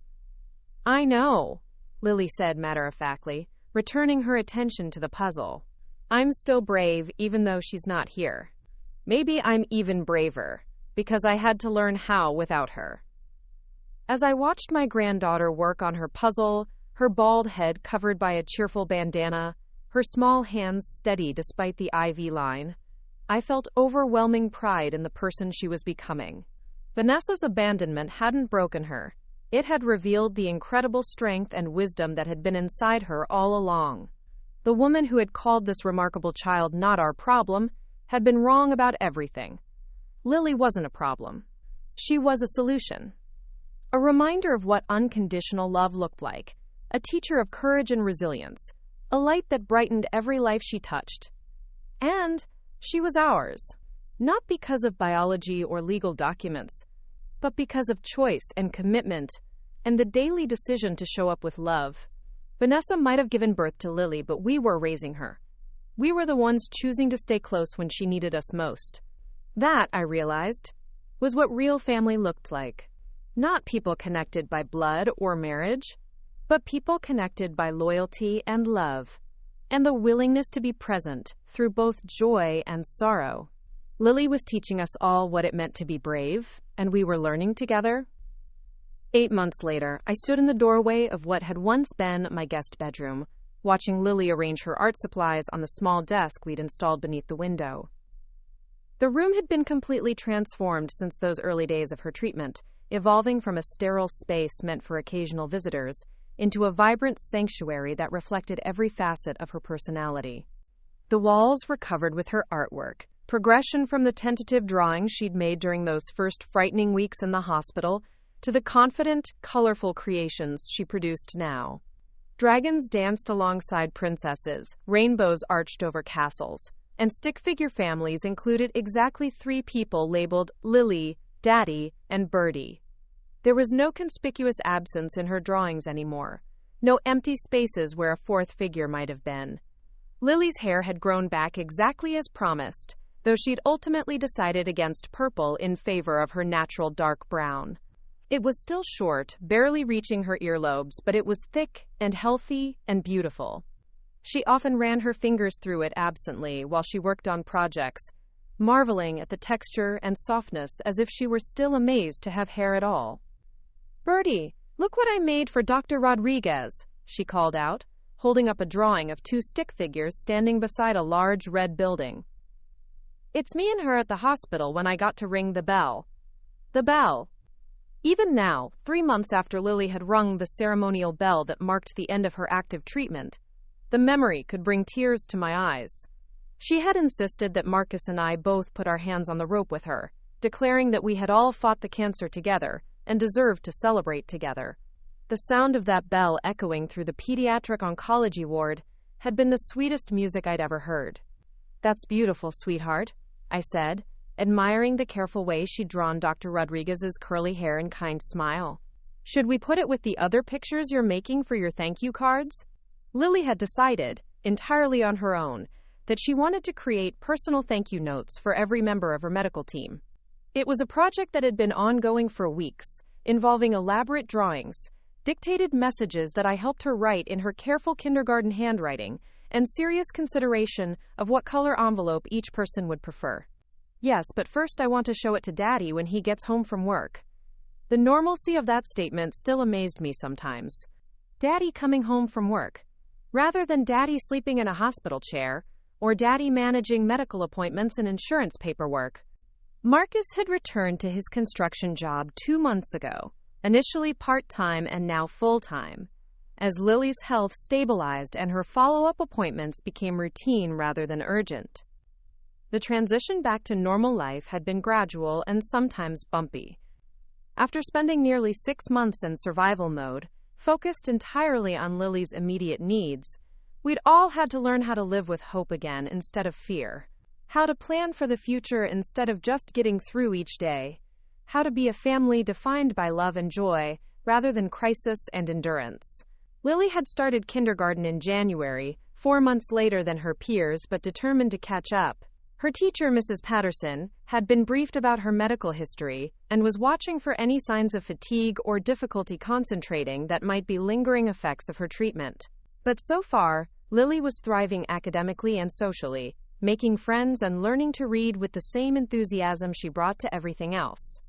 I know, Lily said matter-of-factly, returning her attention to the puzzle. I'm still brave even though she's not here. Maybe I'm even braver, because I had to learn how without her. As I watched my granddaughter work on her puzzle, her bald head covered by a cheerful bandana, her small hands steady despite the IV line, I felt overwhelming pride in the person she was becoming. Vanessa's abandonment hadn't broken her. It had revealed the incredible strength and wisdom that had been inside her all along. The woman who had called this remarkable child not our problem had been wrong about everything. Lily wasn't a problem. She was a solution. A reminder of what unconditional love looked like. A teacher of courage and resilience. A light that brightened every life she touched. And she was ours. Not because of biology or legal documents, but because of choice and commitment and the daily decision to show up with love. Vanessa might have given birth to Lily, but we were raising her. We were the ones choosing to stay close when she needed us most. That, I realized, was what real family looked like. Not people connected by blood or marriage, but people connected by loyalty and love, and the willingness to be present through both joy and sorrow. Lily was teaching us all what it meant to be brave, and we were learning together. 8 months later, I stood in the doorway of what had once been my guest bedroom, watching Lily arrange her art supplies on the small desk we'd installed beneath the window. The room had been completely transformed since those early days of her treatment, evolving from a sterile space meant for occasional visitors into a vibrant sanctuary that reflected every facet of her personality. The walls were covered with her artwork, progression from the tentative drawings she'd made during those first frightening weeks in the hospital to the confident, colorful creations she produced now. Dragons danced alongside princesses, rainbows arched over castles, and stick figure families included exactly 3 people labeled Lily, Daddy, and Birdie. There was no conspicuous absence in her drawings anymore, no empty spaces where a 4th figure might have been. Lily's hair had grown back exactly as promised, though she'd ultimately decided against purple in favor of her natural dark brown. It was still short, barely reaching her earlobes, but it was thick and healthy and beautiful. She often ran her fingers through it absently while she worked on projects, marveling at the texture and softness as if she were still amazed to have hair at all. "Birdie, look what I made for Dr. Rodriguez," she called out, holding up a drawing of 2 stick figures standing beside a large red building. "It's me and her at the hospital when I got to ring the bell." The bell. Even now, 3 months after Lily had rung the ceremonial bell that marked the end of her active treatment, the memory could bring tears to my eyes. She had insisted that Marcus and I both put our hands on the rope with her, declaring that we had all fought the cancer together and deserved to celebrate together. The sound of that bell echoing through the pediatric oncology ward had been the sweetest music I'd ever heard. "That's beautiful, sweetheart," I said, admiring the careful way she'd drawn Dr. Rodriguez's curly hair and kind smile. "Should we put it with the other pictures you're making for your thank you cards?" Lily had decided, entirely on her own, that she wanted to create personal thank you notes for every member of her medical team. It was a project that had been ongoing for weeks, involving elaborate drawings, dictated messages that I helped her write in her careful kindergarten handwriting, and serious consideration of what color envelope each person would prefer. "Yes, but first I want to show it to Daddy when he gets home from work." The normalcy of that statement still amazed me sometimes. Daddy coming home from work, rather than Daddy sleeping in a hospital chair, or Daddy managing medical appointments and insurance paperwork. Marcus had returned to his construction job 2 months ago, initially part-time and now full-time, as Lily's health stabilized and her follow-up appointments became routine rather than urgent. The transition back to normal life had been gradual and sometimes bumpy. After spending nearly 6 months in survival mode, focused entirely on Lily's immediate needs, we'd all had to learn how to live with hope again instead of fear, how to plan for the future instead of just getting through each day, how to be a family defined by love and joy rather than crisis and endurance. Lily had started kindergarten in January, 4 months later than her peers but determined to catch up. Her teacher, Mrs. Patterson, had been briefed about her medical history and was watching for any signs of fatigue or difficulty concentrating that might be lingering effects of her treatment. But so far, Lily was thriving academically and socially, making friends and learning to read with the same enthusiasm she brought to everything else.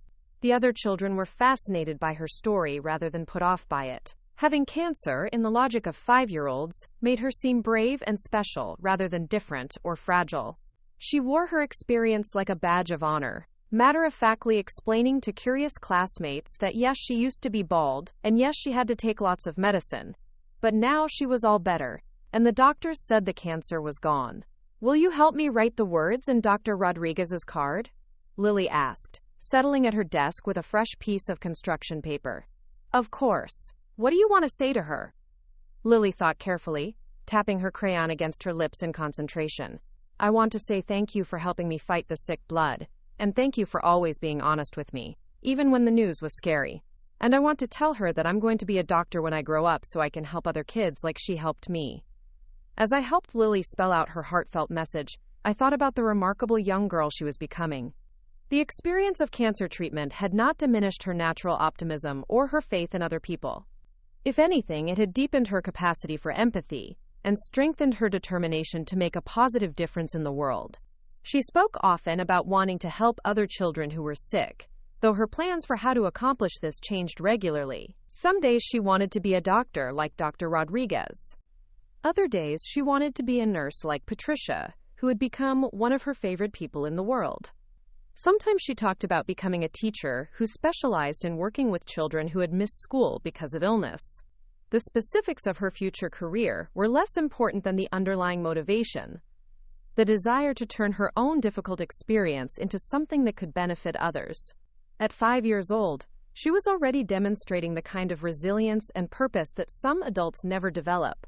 The other children were fascinated by her story rather than put off by it. Having cancer, in the logic of 5-year-olds, made her seem brave and special rather than different or fragile. She wore her experience like a badge of honor, matter-of-factly explaining to curious classmates that yes, she used to be bald, and yes, she had to take lots of medicine. But now she was all better, and the doctors said the cancer was gone. "Will you help me write the words in Dr. Rodriguez's card?" Lily asked, settling at her desk with a fresh piece of construction paper. "Of course. What do you want to say to her?" Lily thought carefully, tapping her crayon against her lips in concentration. "I want to say thank you for helping me fight the sick blood, and thank you for always being honest with me, even when the news was scary. And I want to tell her that I'm going to be a doctor when I grow up so I can help other kids like she helped me." As I helped Lily spell out her heartfelt message, I thought about the remarkable young girl she was becoming. The experience of cancer treatment had not diminished her natural optimism or her faith in other people. If anything, it had deepened her capacity for empathy and strengthened her determination to make a positive difference in the world. She spoke often about wanting to help other children who were sick, though her plans for how to accomplish this changed regularly. Some days she wanted to be a doctor like Dr. Rodriguez. Other days she wanted to be a nurse like Patricia, who had become one of her favorite people in the world. Sometimes she talked about becoming a teacher who specialized in working with children who had missed school because of illness. The specifics of her future career were less important than the underlying motivation, the desire to turn her own difficult experience into something that could benefit others. At 5 years old, she was already demonstrating the kind of resilience and purpose that some adults never develop.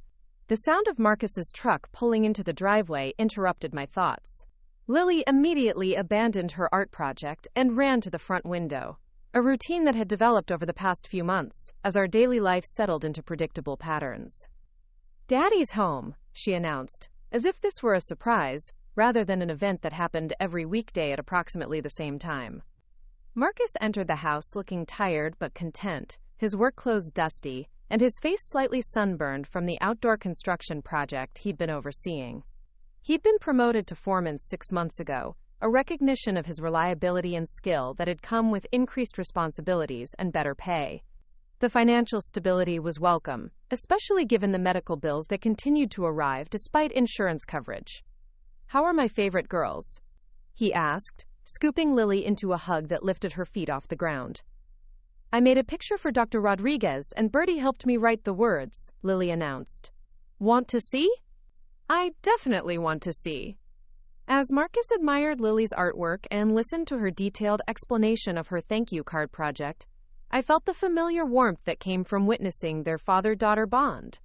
The sound of Marcus's truck pulling into the driveway interrupted my thoughts. Lily immediately abandoned her art project and ran to the front window, a routine that had developed over the past few months as our daily life settled into predictable patterns. "Daddy's home," she announced, as if this were a surprise, rather than an event that happened every weekday at approximately the same time. Marcus entered the house looking tired but content, his work clothes dusty, and his face slightly sunburned from the outdoor construction project he'd been overseeing. He'd been promoted to foreman 6 months ago, a recognition of his reliability and skill that had come with increased responsibilities and better pay. The financial stability was welcome, especially given the medical bills that continued to arrive despite insurance coverage. "How are my favorite girls?" he asked, scooping Lily into a hug that lifted her feet off the ground. "I made a picture for Dr. Rodriguez and Birdie helped me write the words," Lily announced. "Want to see?" "I definitely want to see." As Marcus admired Lily's artwork and listened to her detailed explanation of her thank you card project, I felt the familiar warmth that came from witnessing their father-daughter bond.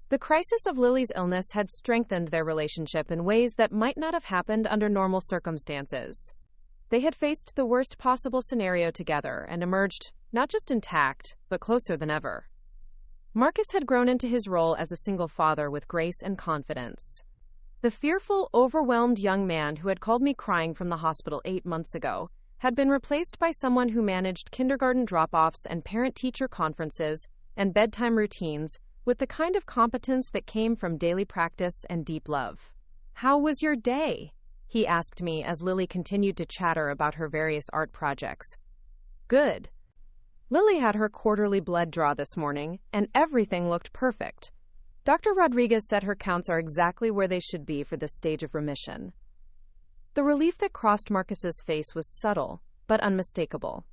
The crisis of Lily's illness had strengthened their relationship in ways that might not have happened under normal circumstances. They had faced the worst possible scenario together and emerged not just intact, but closer than ever. Marcus had grown into his role as a single father with grace and confidence. The fearful, overwhelmed young man who had called me crying from the hospital 8 months ago had been replaced by someone who managed kindergarten drop-offs and parent-teacher conferences and bedtime routines with the kind of competence that came from daily practice and deep love. "How was your day?" he asked me as Lily continued to chatter about her various art projects. "Good." Lily had her quarterly blood draw this morning, and everything looked perfect. Dr. Rodriguez said her counts are exactly where they should be for this stage of remission. The relief that crossed Marcus's face was subtle, but unmistakable.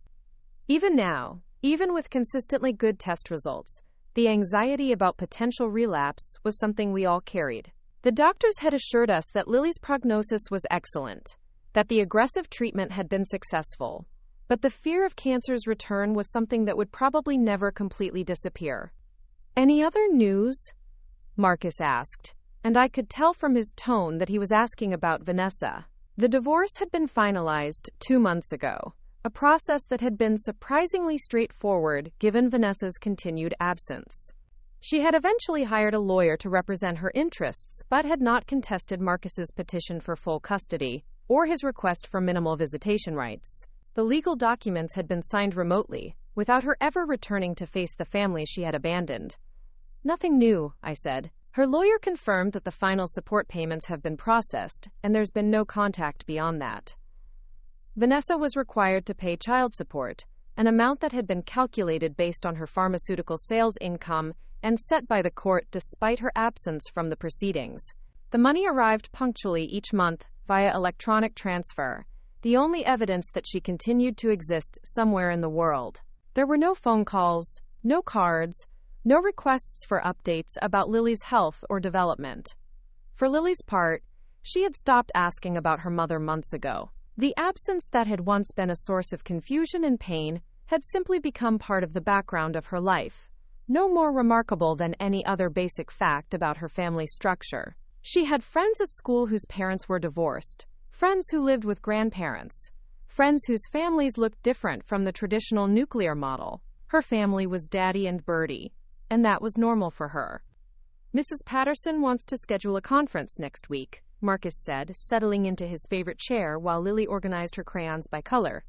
Even now, even with consistently good test results, the anxiety about potential relapse was something we all carried. The doctors had assured us that Lily's prognosis was excellent, that the aggressive treatment had been successful, but the fear of cancer's return was something that would probably never completely disappear. "Any other news?" Marcus asked, and I could tell from his tone that he was asking about Vanessa. The divorce had been finalized 2 months ago, a process that had been surprisingly straightforward given Vanessa's continued absence. She had eventually hired a lawyer to represent her interests, but had not contested Marcus's petition for full custody, or his request for minimal visitation rights. The legal documents had been signed remotely, without her ever returning to face the family she had abandoned. Nothing new, I said. Her lawyer confirmed that the final support payments have been processed, and there's been no contact beyond that. Vanessa was required to pay child support, an amount that had been calculated based on her pharmaceutical sales income and set by the court despite her absence from the proceedings. The money arrived punctually each month via electronic transfer, the only evidence that she continued to exist somewhere in the world. There were no phone calls, no cards, no requests for updates about Lily's health or development. For Lily's part, she had stopped asking about her mother months ago. The absence that had once been a source of confusion and pain had simply become part of the background of her life, no more remarkable than any other basic fact about her family structure. She had friends at school whose parents were divorced, friends who lived with grandparents, friends whose families looked different from the traditional nuclear model. Her family was Daddy and Birdie, and that was normal for her. Mrs. Patterson wants to schedule a conference next week, Marcus said, settling into his favorite chair while Lily organized her crayons by color.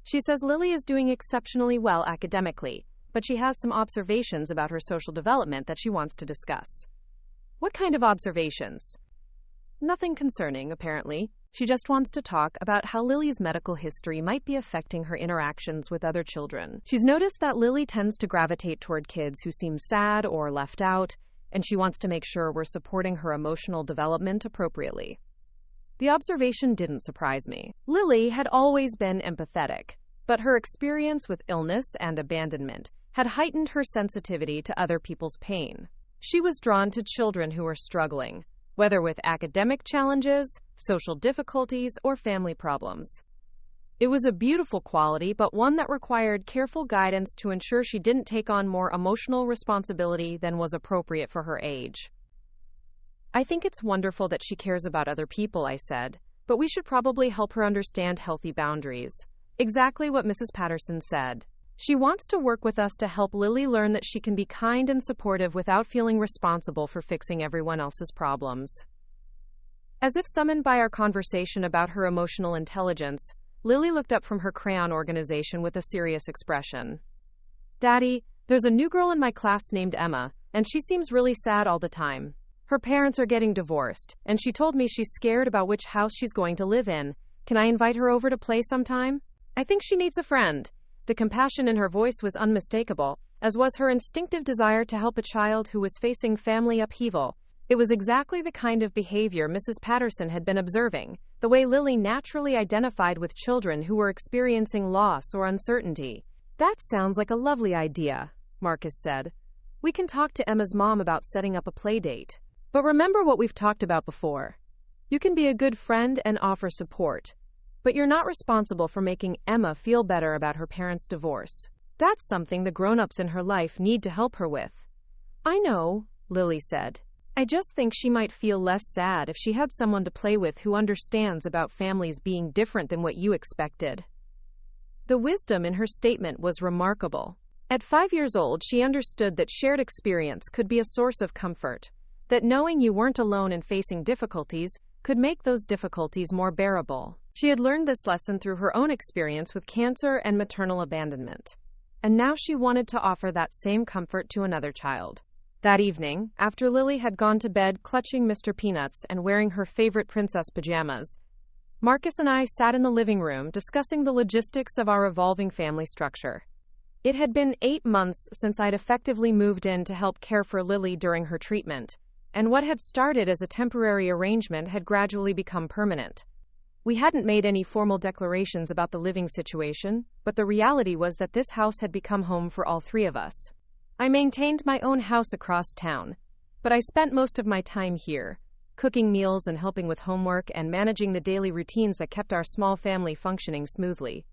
She says Lily is doing exceptionally well academically, but she has some observations about her social development that she wants to discuss. What kind of observations? Nothing concerning, apparently. She just wants to talk about how Lily's medical history might be affecting her interactions with other children. She's noticed that Lily tends to gravitate toward kids who seem sad or left out, and she wants to make sure we're supporting her emotional development appropriately. The observation didn't surprise me. Lily had always been empathetic, but her experience with illness and abandonment had heightened her sensitivity to other people's pain. She was drawn to children who were struggling, whether with academic challenges, social difficulties, or family problems. It was a beautiful quality, but one that required careful guidance to ensure she didn't take on more emotional responsibility than was appropriate for her age. I think it's wonderful that she cares about other people, I said, but we should probably help her understand healthy boundaries. Exactly what Mrs. Patterson said. She wants to work with us to help Lily learn that she can be kind and supportive without feeling responsible for fixing everyone else's problems. As if summoned by our conversation about her emotional intelligence, Lily looked up from her crayon organization with a serious expression. Daddy, there's a new girl in my class named Emma, and she seems really sad all the time. Her parents are getting divorced, and she told me she's scared about which house she's going to live in. Can I invite her over to play sometime? I think she needs a friend. The compassion in her voice was unmistakable, as was her instinctive desire to help a child who was facing family upheaval. It was exactly the kind of behavior Mrs. Patterson had been observing, the way Lily naturally identified with children who were experiencing loss or uncertainty. That sounds like a lovely idea, Marcus said. We can talk to Emma's mom about setting up a play date. But remember what we've talked about before. You can be a good friend and offer support, but you're not responsible for making Emma feel better about her parents' divorce. That's something the grown-ups in her life need to help her with. I know, Lily said. I just think she might feel less sad if she had someone to play with who understands about families being different than what you expected. The wisdom in her statement was remarkable. At 5 years old, she understood that shared experience could be a source of comfort, that knowing you weren't alone in facing difficulties could make those difficulties more bearable. She had learned this lesson through her own experience with cancer and maternal abandonment, and now she wanted to offer that same comfort to another child. That evening, after Lily had gone to bed clutching Mr. Peanuts and wearing her favorite princess pajamas, Marcus and I sat in the living room discussing the logistics of our evolving family structure. It had been 8 months since I'd effectively moved in to help care for Lily during her treatment, and what had started as a temporary arrangement had gradually become permanent. We hadn't made any formal declarations about the living situation, but the reality was that this house had become home for all 3 of us. I maintained my own house across town, but I spent most of my time here, cooking meals and helping with homework and managing the daily routines that kept our small family functioning smoothly.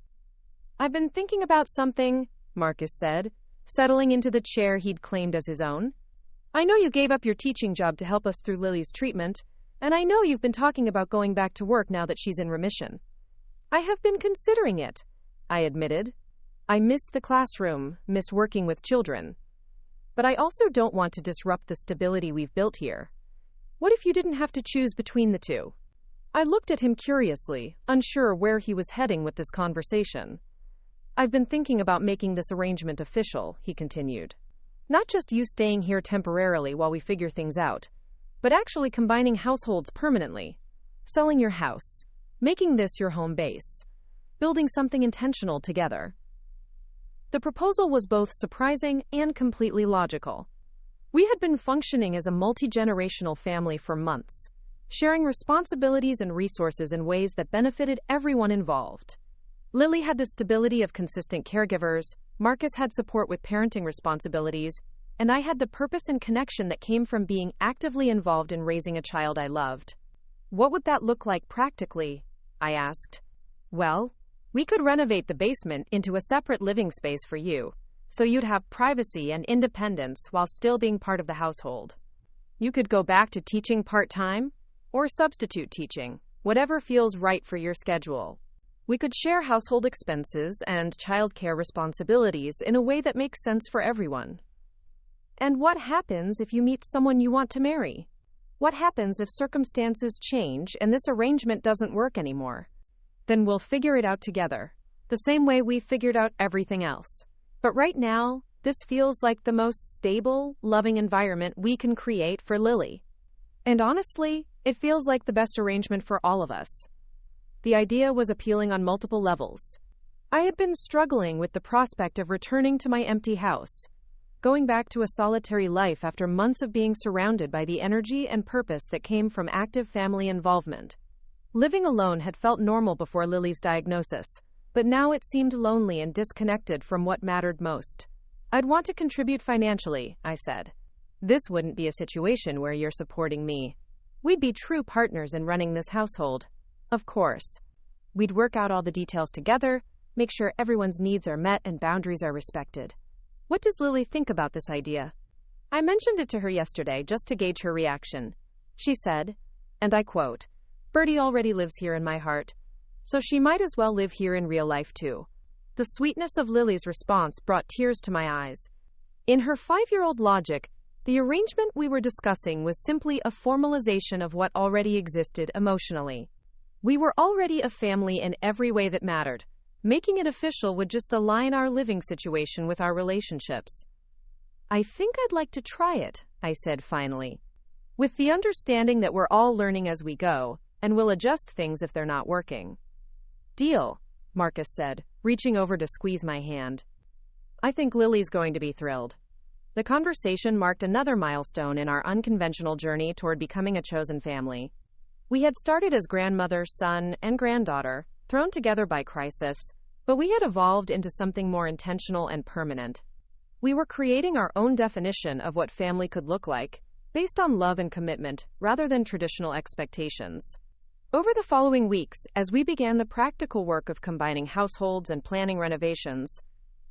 I've been thinking about something, Marcus said, settling into the chair he'd claimed as his own. I know you gave up your teaching job to help us through Lily's treatment, and I know you've been talking about going back to work now that she's in remission. I have been considering it, I admitted. I miss the classroom, miss working with children. But I also don't want to disrupt the stability we've built here. What if you didn't have to choose between the two? I looked at him curiously, unsure where he was heading with this conversation. I've been thinking about making this arrangement official, he continued. Not just you staying here temporarily while we figure things out, but actually combining households permanently. Selling your house, making this your home base, building something intentional together. The proposal was both surprising and completely logical. We had been functioning as a multi-generational family for months, sharing responsibilities and resources in ways that benefited everyone involved. Lily had the stability of consistent caregivers, Marcus had support with parenting responsibilities, and I had the purpose and connection that came from being actively involved in raising a child I loved. What would that look like practically? I asked. Well, we could renovate the basement into a separate living space for you, so you'd have privacy and independence while still being part of the household. You could go back to teaching part-time, or substitute teaching, whatever feels right for your schedule. We could share household expenses and childcare responsibilities in a way that makes sense for everyone. And what happens if you meet someone you want to marry? What happens if circumstances change and this arrangement doesn't work anymore? Then we'll figure it out together, the same way we figured out everything else. But right now, this feels like the most stable, loving environment we can create for Lily. And honestly, it feels like the best arrangement for all of us. The idea was appealing on multiple levels. I had been struggling with the prospect of returning to my empty house, going back to a solitary life after months of being surrounded by the energy and purpose that came from active family involvement. Living alone had felt normal before Lily's diagnosis, but now it seemed lonely and disconnected from what mattered most. I'd want to contribute financially, I said. This wouldn't be a situation where you're supporting me. We'd be true partners in running this household. Of course. We'd work out all the details together, make sure everyone's needs are met and boundaries are respected. What does Lily think about this idea? I mentioned it to her yesterday just to gauge her reaction. She said, and I quote, "Birdie already lives here in my heart, so she might as well live here in real life too." The sweetness of Lily's response brought tears to my eyes. In her 5-year-old logic, the arrangement we were discussing was simply a formalization of what already existed emotionally. We were already a family in every way that mattered. Making it official would just align our living situation with our relationships. I think I'd like to try it, I said finally, with the understanding that we're all learning as we go, and we'll adjust things if they're not working. Deal, Marcus said, reaching over to squeeze my hand. I think Lily's going to be thrilled. The conversation marked another milestone in our unconventional journey toward becoming a chosen family. We had started as grandmother, son, and granddaughter, thrown together by crisis, but we had evolved into something more intentional and permanent. We were creating our own definition of what family could look like, based on love and commitment, rather than traditional expectations. Over the following weeks, as we began the practical work of combining households and planning renovations,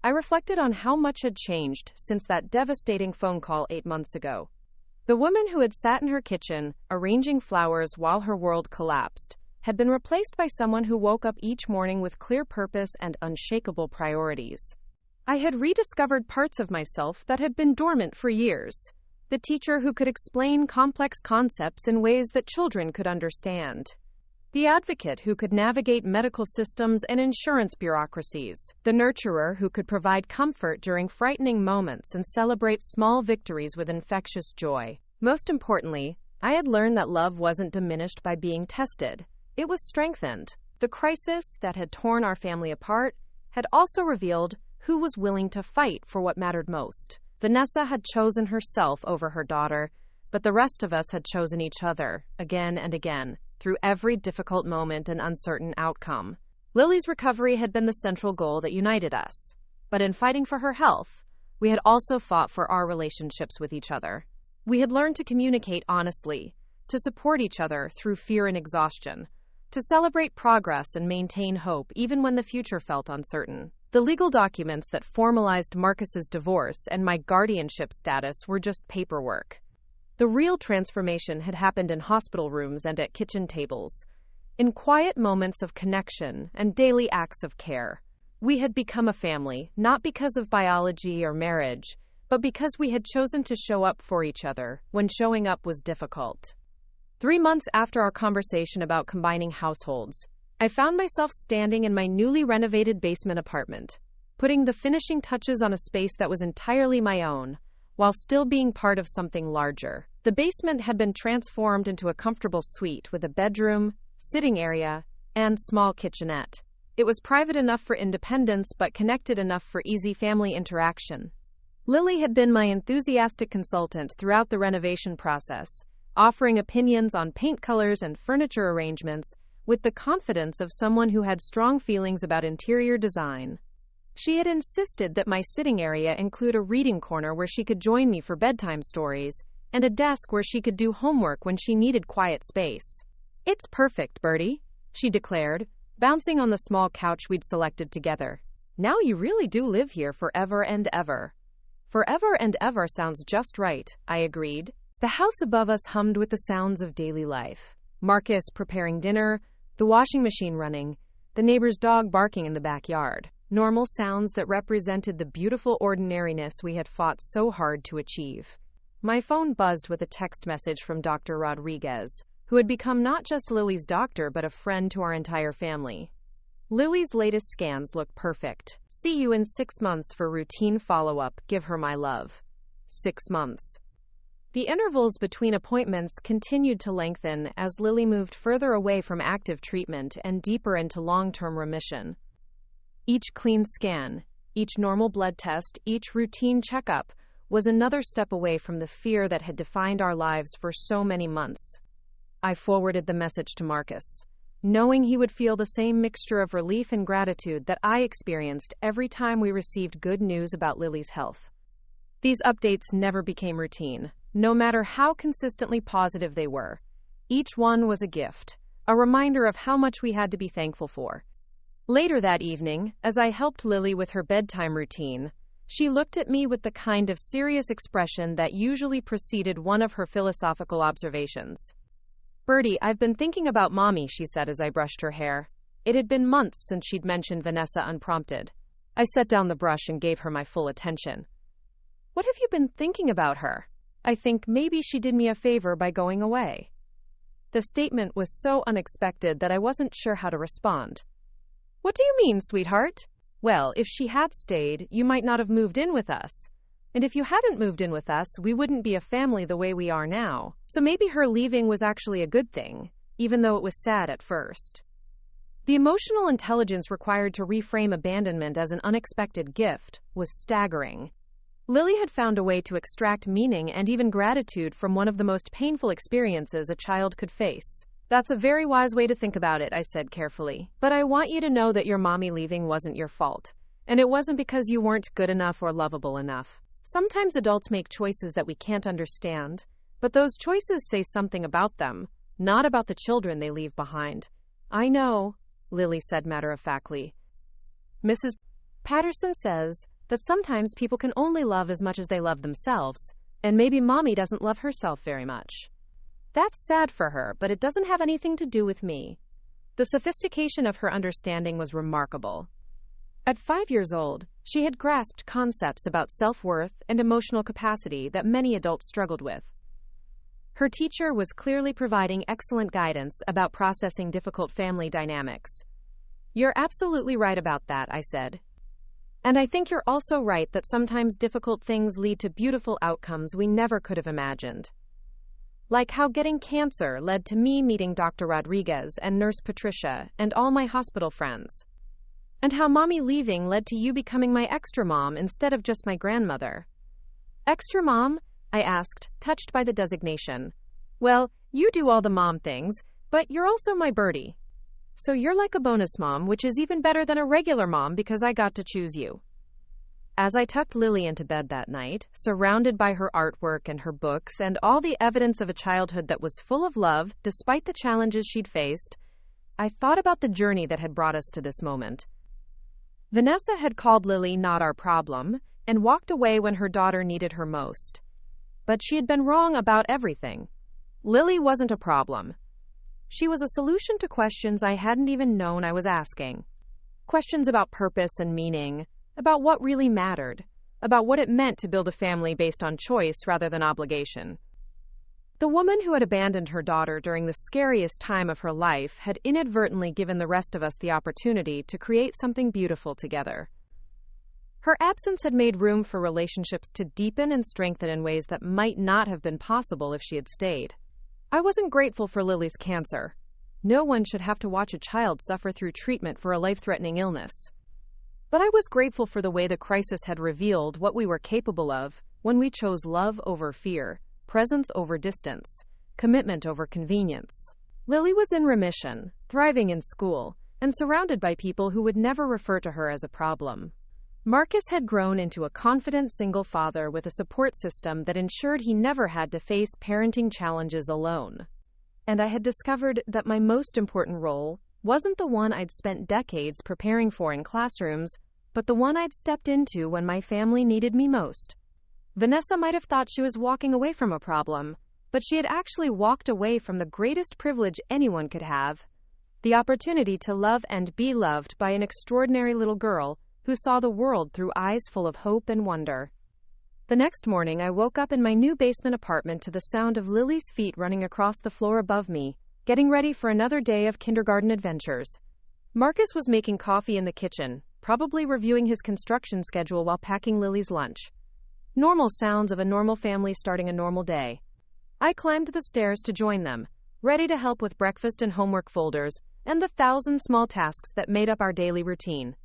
I reflected on how much had changed since that devastating phone call 8 months ago. The woman who had sat in her kitchen, arranging flowers while her world collapsed, had been replaced by someone who woke up each morning with clear purpose and unshakable priorities. I had rediscovered parts of myself that had been dormant for years. The teacher who could explain complex concepts in ways that children could understand. The advocate who could navigate medical systems and insurance bureaucracies. The nurturer who could provide comfort during frightening moments and celebrate small victories with infectious joy. Most importantly, I had learned that love wasn't diminished by being tested. It was strengthened. The crisis that had torn our family apart had also revealed who was willing to fight for what mattered most. Vanessa had chosen herself over her daughter, but the rest of us had chosen each other, again and again, through every difficult moment and uncertain outcome. Lily's recovery had been the central goal that united us. But in fighting for her health, we had also fought for our relationships with each other. We had learned to communicate honestly, to support each other through fear and exhaustion, to celebrate progress and maintain hope even when the future felt uncertain. The legal documents that formalized Marcus's divorce and my guardianship status were just paperwork. The real transformation had happened in hospital rooms and at kitchen tables, in quiet moments of connection and daily acts of care. We had become a family, not because of biology or marriage, but because we had chosen to show up for each other when showing up was difficult. 3 months after our conversation about combining households, I found myself standing in my newly renovated basement apartment, putting the finishing touches on a space that was entirely my own, while still being part of something larger. The basement had been transformed into a comfortable suite with a bedroom, sitting area, and small kitchenette. It was private enough for independence but connected enough for easy family interaction. Lily had been my enthusiastic consultant throughout the renovation process, offering opinions on paint colors and furniture arrangements with the confidence of someone who had strong feelings about interior design. She had insisted that my sitting area include a reading corner where she could join me for bedtime stories, and a desk where she could do homework when she needed quiet space. "It's perfect, Birdie," she declared, bouncing on the small couch we'd selected together. "Now you really do live here forever and ever." "Forever and ever sounds just right," I agreed. The house above us hummed with the sounds of daily life. Marcus preparing dinner, the washing machine running, the neighbor's dog barking in the backyard. Normal sounds that represented the beautiful ordinariness we had fought so hard to achieve. My phone buzzed with a text message from Dr. Rodriguez, who had become not just Lily's doctor but a friend to our entire family. "Lily's latest scans look perfect. See you in 6 months for routine follow-up. Give her my love." 6 months. The intervals between appointments continued to lengthen as Lily moved further away from active treatment and deeper into long-term remission. Each clean scan, each normal blood test, each routine checkup was another step away from the fear that had defined our lives for so many months. I forwarded the message to Marcus, knowing he would feel the same mixture of relief and gratitude that I experienced every time we received good news about Lily's health. These updates never became routine, no matter how consistently positive they were. Each one was a gift, a reminder of how much we had to be thankful for. Later that evening, as I helped Lily with her bedtime routine, she looked at me with the kind of serious expression that usually preceded one of her philosophical observations. "Birdie, I've been thinking about Mommy," she said as I brushed her hair. It had been months since she'd mentioned Vanessa unprompted. I set down the brush and gave her my full attention. "What have you been thinking about her?" "I think maybe she did me a favor by going away." The statement was so unexpected that I wasn't sure how to respond. "What do you mean, sweetheart?" "Well, if she had stayed, you might not have moved in with us. And if you hadn't moved in with us, we wouldn't be a family the way we are now. So maybe her leaving was actually a good thing, even though it was sad at first." The emotional intelligence required to reframe abandonment as an unexpected gift was staggering. Lily had found a way to extract meaning and even gratitude from one of the most painful experiences a child could face. "That's a very wise way to think about it," I said carefully. "But I want you to know that your mommy leaving wasn't your fault. And it wasn't because you weren't good enough or lovable enough. Sometimes adults make choices that we can't understand, but those choices say something about them, not about the children they leave behind." "I know," Lily said matter-of-factly. "Mrs. Patterson says that sometimes people can only love as much as they love themselves, and maybe Mommy doesn't love herself very much. That's sad for her, but it doesn't have anything to do with me." The sophistication of her understanding was remarkable. At 5 years old, she had grasped concepts about self-worth and emotional capacity that many adults struggled with. Her teacher was clearly providing excellent guidance about processing difficult family dynamics. "You're absolutely right about that," I said. "And I think you're also right that sometimes difficult things lead to beautiful outcomes we never could have imagined. Like how getting cancer led to me meeting Dr. Rodriguez and Nurse Patricia and all my hospital friends. And how Mommy leaving led to you becoming my extra mom instead of just my grandmother." "Extra mom?" I asked, touched by the designation. "Well, you do all the mom things, but you're also my Birdie. So you're like a bonus mom, which is even better than a regular mom because I got to choose you." As I tucked Lily into bed that night, surrounded by her artwork and her books and all the evidence of a childhood that was full of love despite the challenges she'd faced, I thought about the journey that had brought us to this moment. Vanessa had called Lily not our problem and walked away when her daughter needed her most. But she had been wrong about everything. Lily wasn't a problem. She was a solution to questions I hadn't even known I was asking. Questions about purpose and meaning, about what really mattered. about what it meant to build a family based on choice rather than obligation. The woman who had abandoned her daughter during the scariest time of her life had inadvertently given the rest of us the opportunity to create something beautiful together. Her absence had made room for relationships to deepen and strengthen in ways that might not have been possible if she had stayed. I wasn't grateful for Lily's cancer. No one should have to watch a child suffer through treatment for a life-threatening illness. But I was grateful for the way the crisis had revealed what we were capable of when we chose love over fear, presence over distance, commitment over convenience. Lily was in remission, thriving in school, and surrounded by people who would never refer to her as a problem. Marcus had grown into a confident single father with a support system that ensured he never had to face parenting challenges alone. And I had discovered that my most important role wasn't the one I'd spent decades preparing for in classrooms, but the one I'd stepped into when my family needed me most. Vanessa might have thought she was walking away from a problem, but she had actually walked away from the greatest privilege anyone could have, the opportunity to love and be loved by an extraordinary little girl who saw the world through eyes full of hope and wonder. The next morning, I woke up in my new basement apartment to the sound of Lily's feet running across the floor above me, getting ready for another day of kindergarten adventures. Marcus was making coffee in the kitchen, probably reviewing his construction schedule while packing Lily's lunch. Normal sounds of a normal family starting a normal day. I climbed the stairs to join them, ready to help with breakfast and homework folders, and the 1,000 small tasks that made up our daily routine.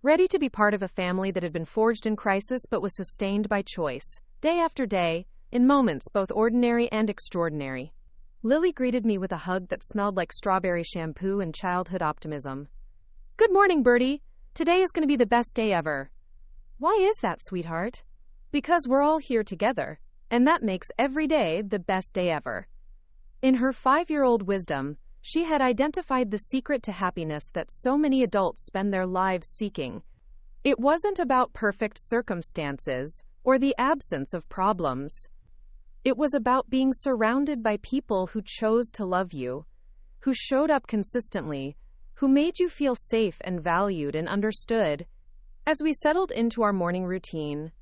Ready to be part of a family that had been forged in crisis but was sustained by choice, day after day, in moments both ordinary and extraordinary. Lily greeted me with a hug that smelled like strawberry shampoo and childhood optimism. "Good morning, Birdie. Today is going to be the best day ever." "Why is that, sweetheart?" "Because we're all here together, and that makes every day the best day ever." In her 5-year-old wisdom, she had identified the secret to happiness that so many adults spend their lives seeking. It wasn't about perfect circumstances or the absence of problems. It was about being surrounded by people who chose to love you, who showed up consistently, who made you feel safe and valued and understood. As we settled into our morning routine,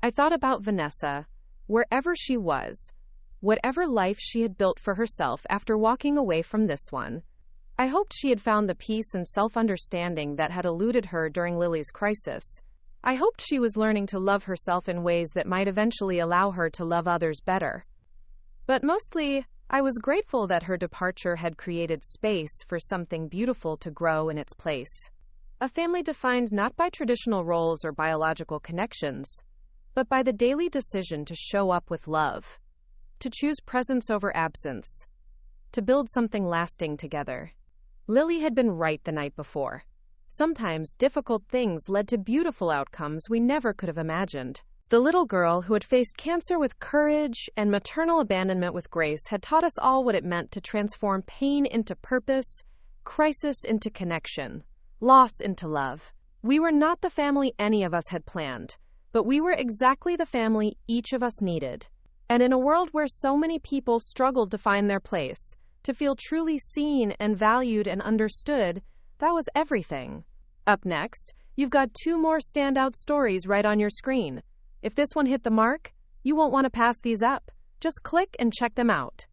I thought about Vanessa, wherever she was, whatever life she had built for herself after walking away from this one. I hoped she had found the peace and self-understanding that had eluded her during Lily's crisis. I hoped she was learning to love herself in ways that might eventually allow her to love others better. But mostly, I was grateful that her departure had created space for something beautiful to grow in its place. A family defined not by traditional roles or biological connections, but by the daily decision to show up with love, to choose presence over absence, to build something lasting together. Lily had been right the night before. Sometimes difficult things led to beautiful outcomes we never could have imagined. The little girl who had faced cancer with courage and maternal abandonment with grace had taught us all what it meant to transform pain into purpose, crisis into connection, loss into love. We were not the family any of us had planned, but we were exactly the family each of us needed. And in a world where so many people struggled to find their place, to feel truly seen and valued and understood, that was everything. Up next, you've got 2 more standout stories right on your screen. If this one hit the mark, you won't want to pass these up. Just click and check them out.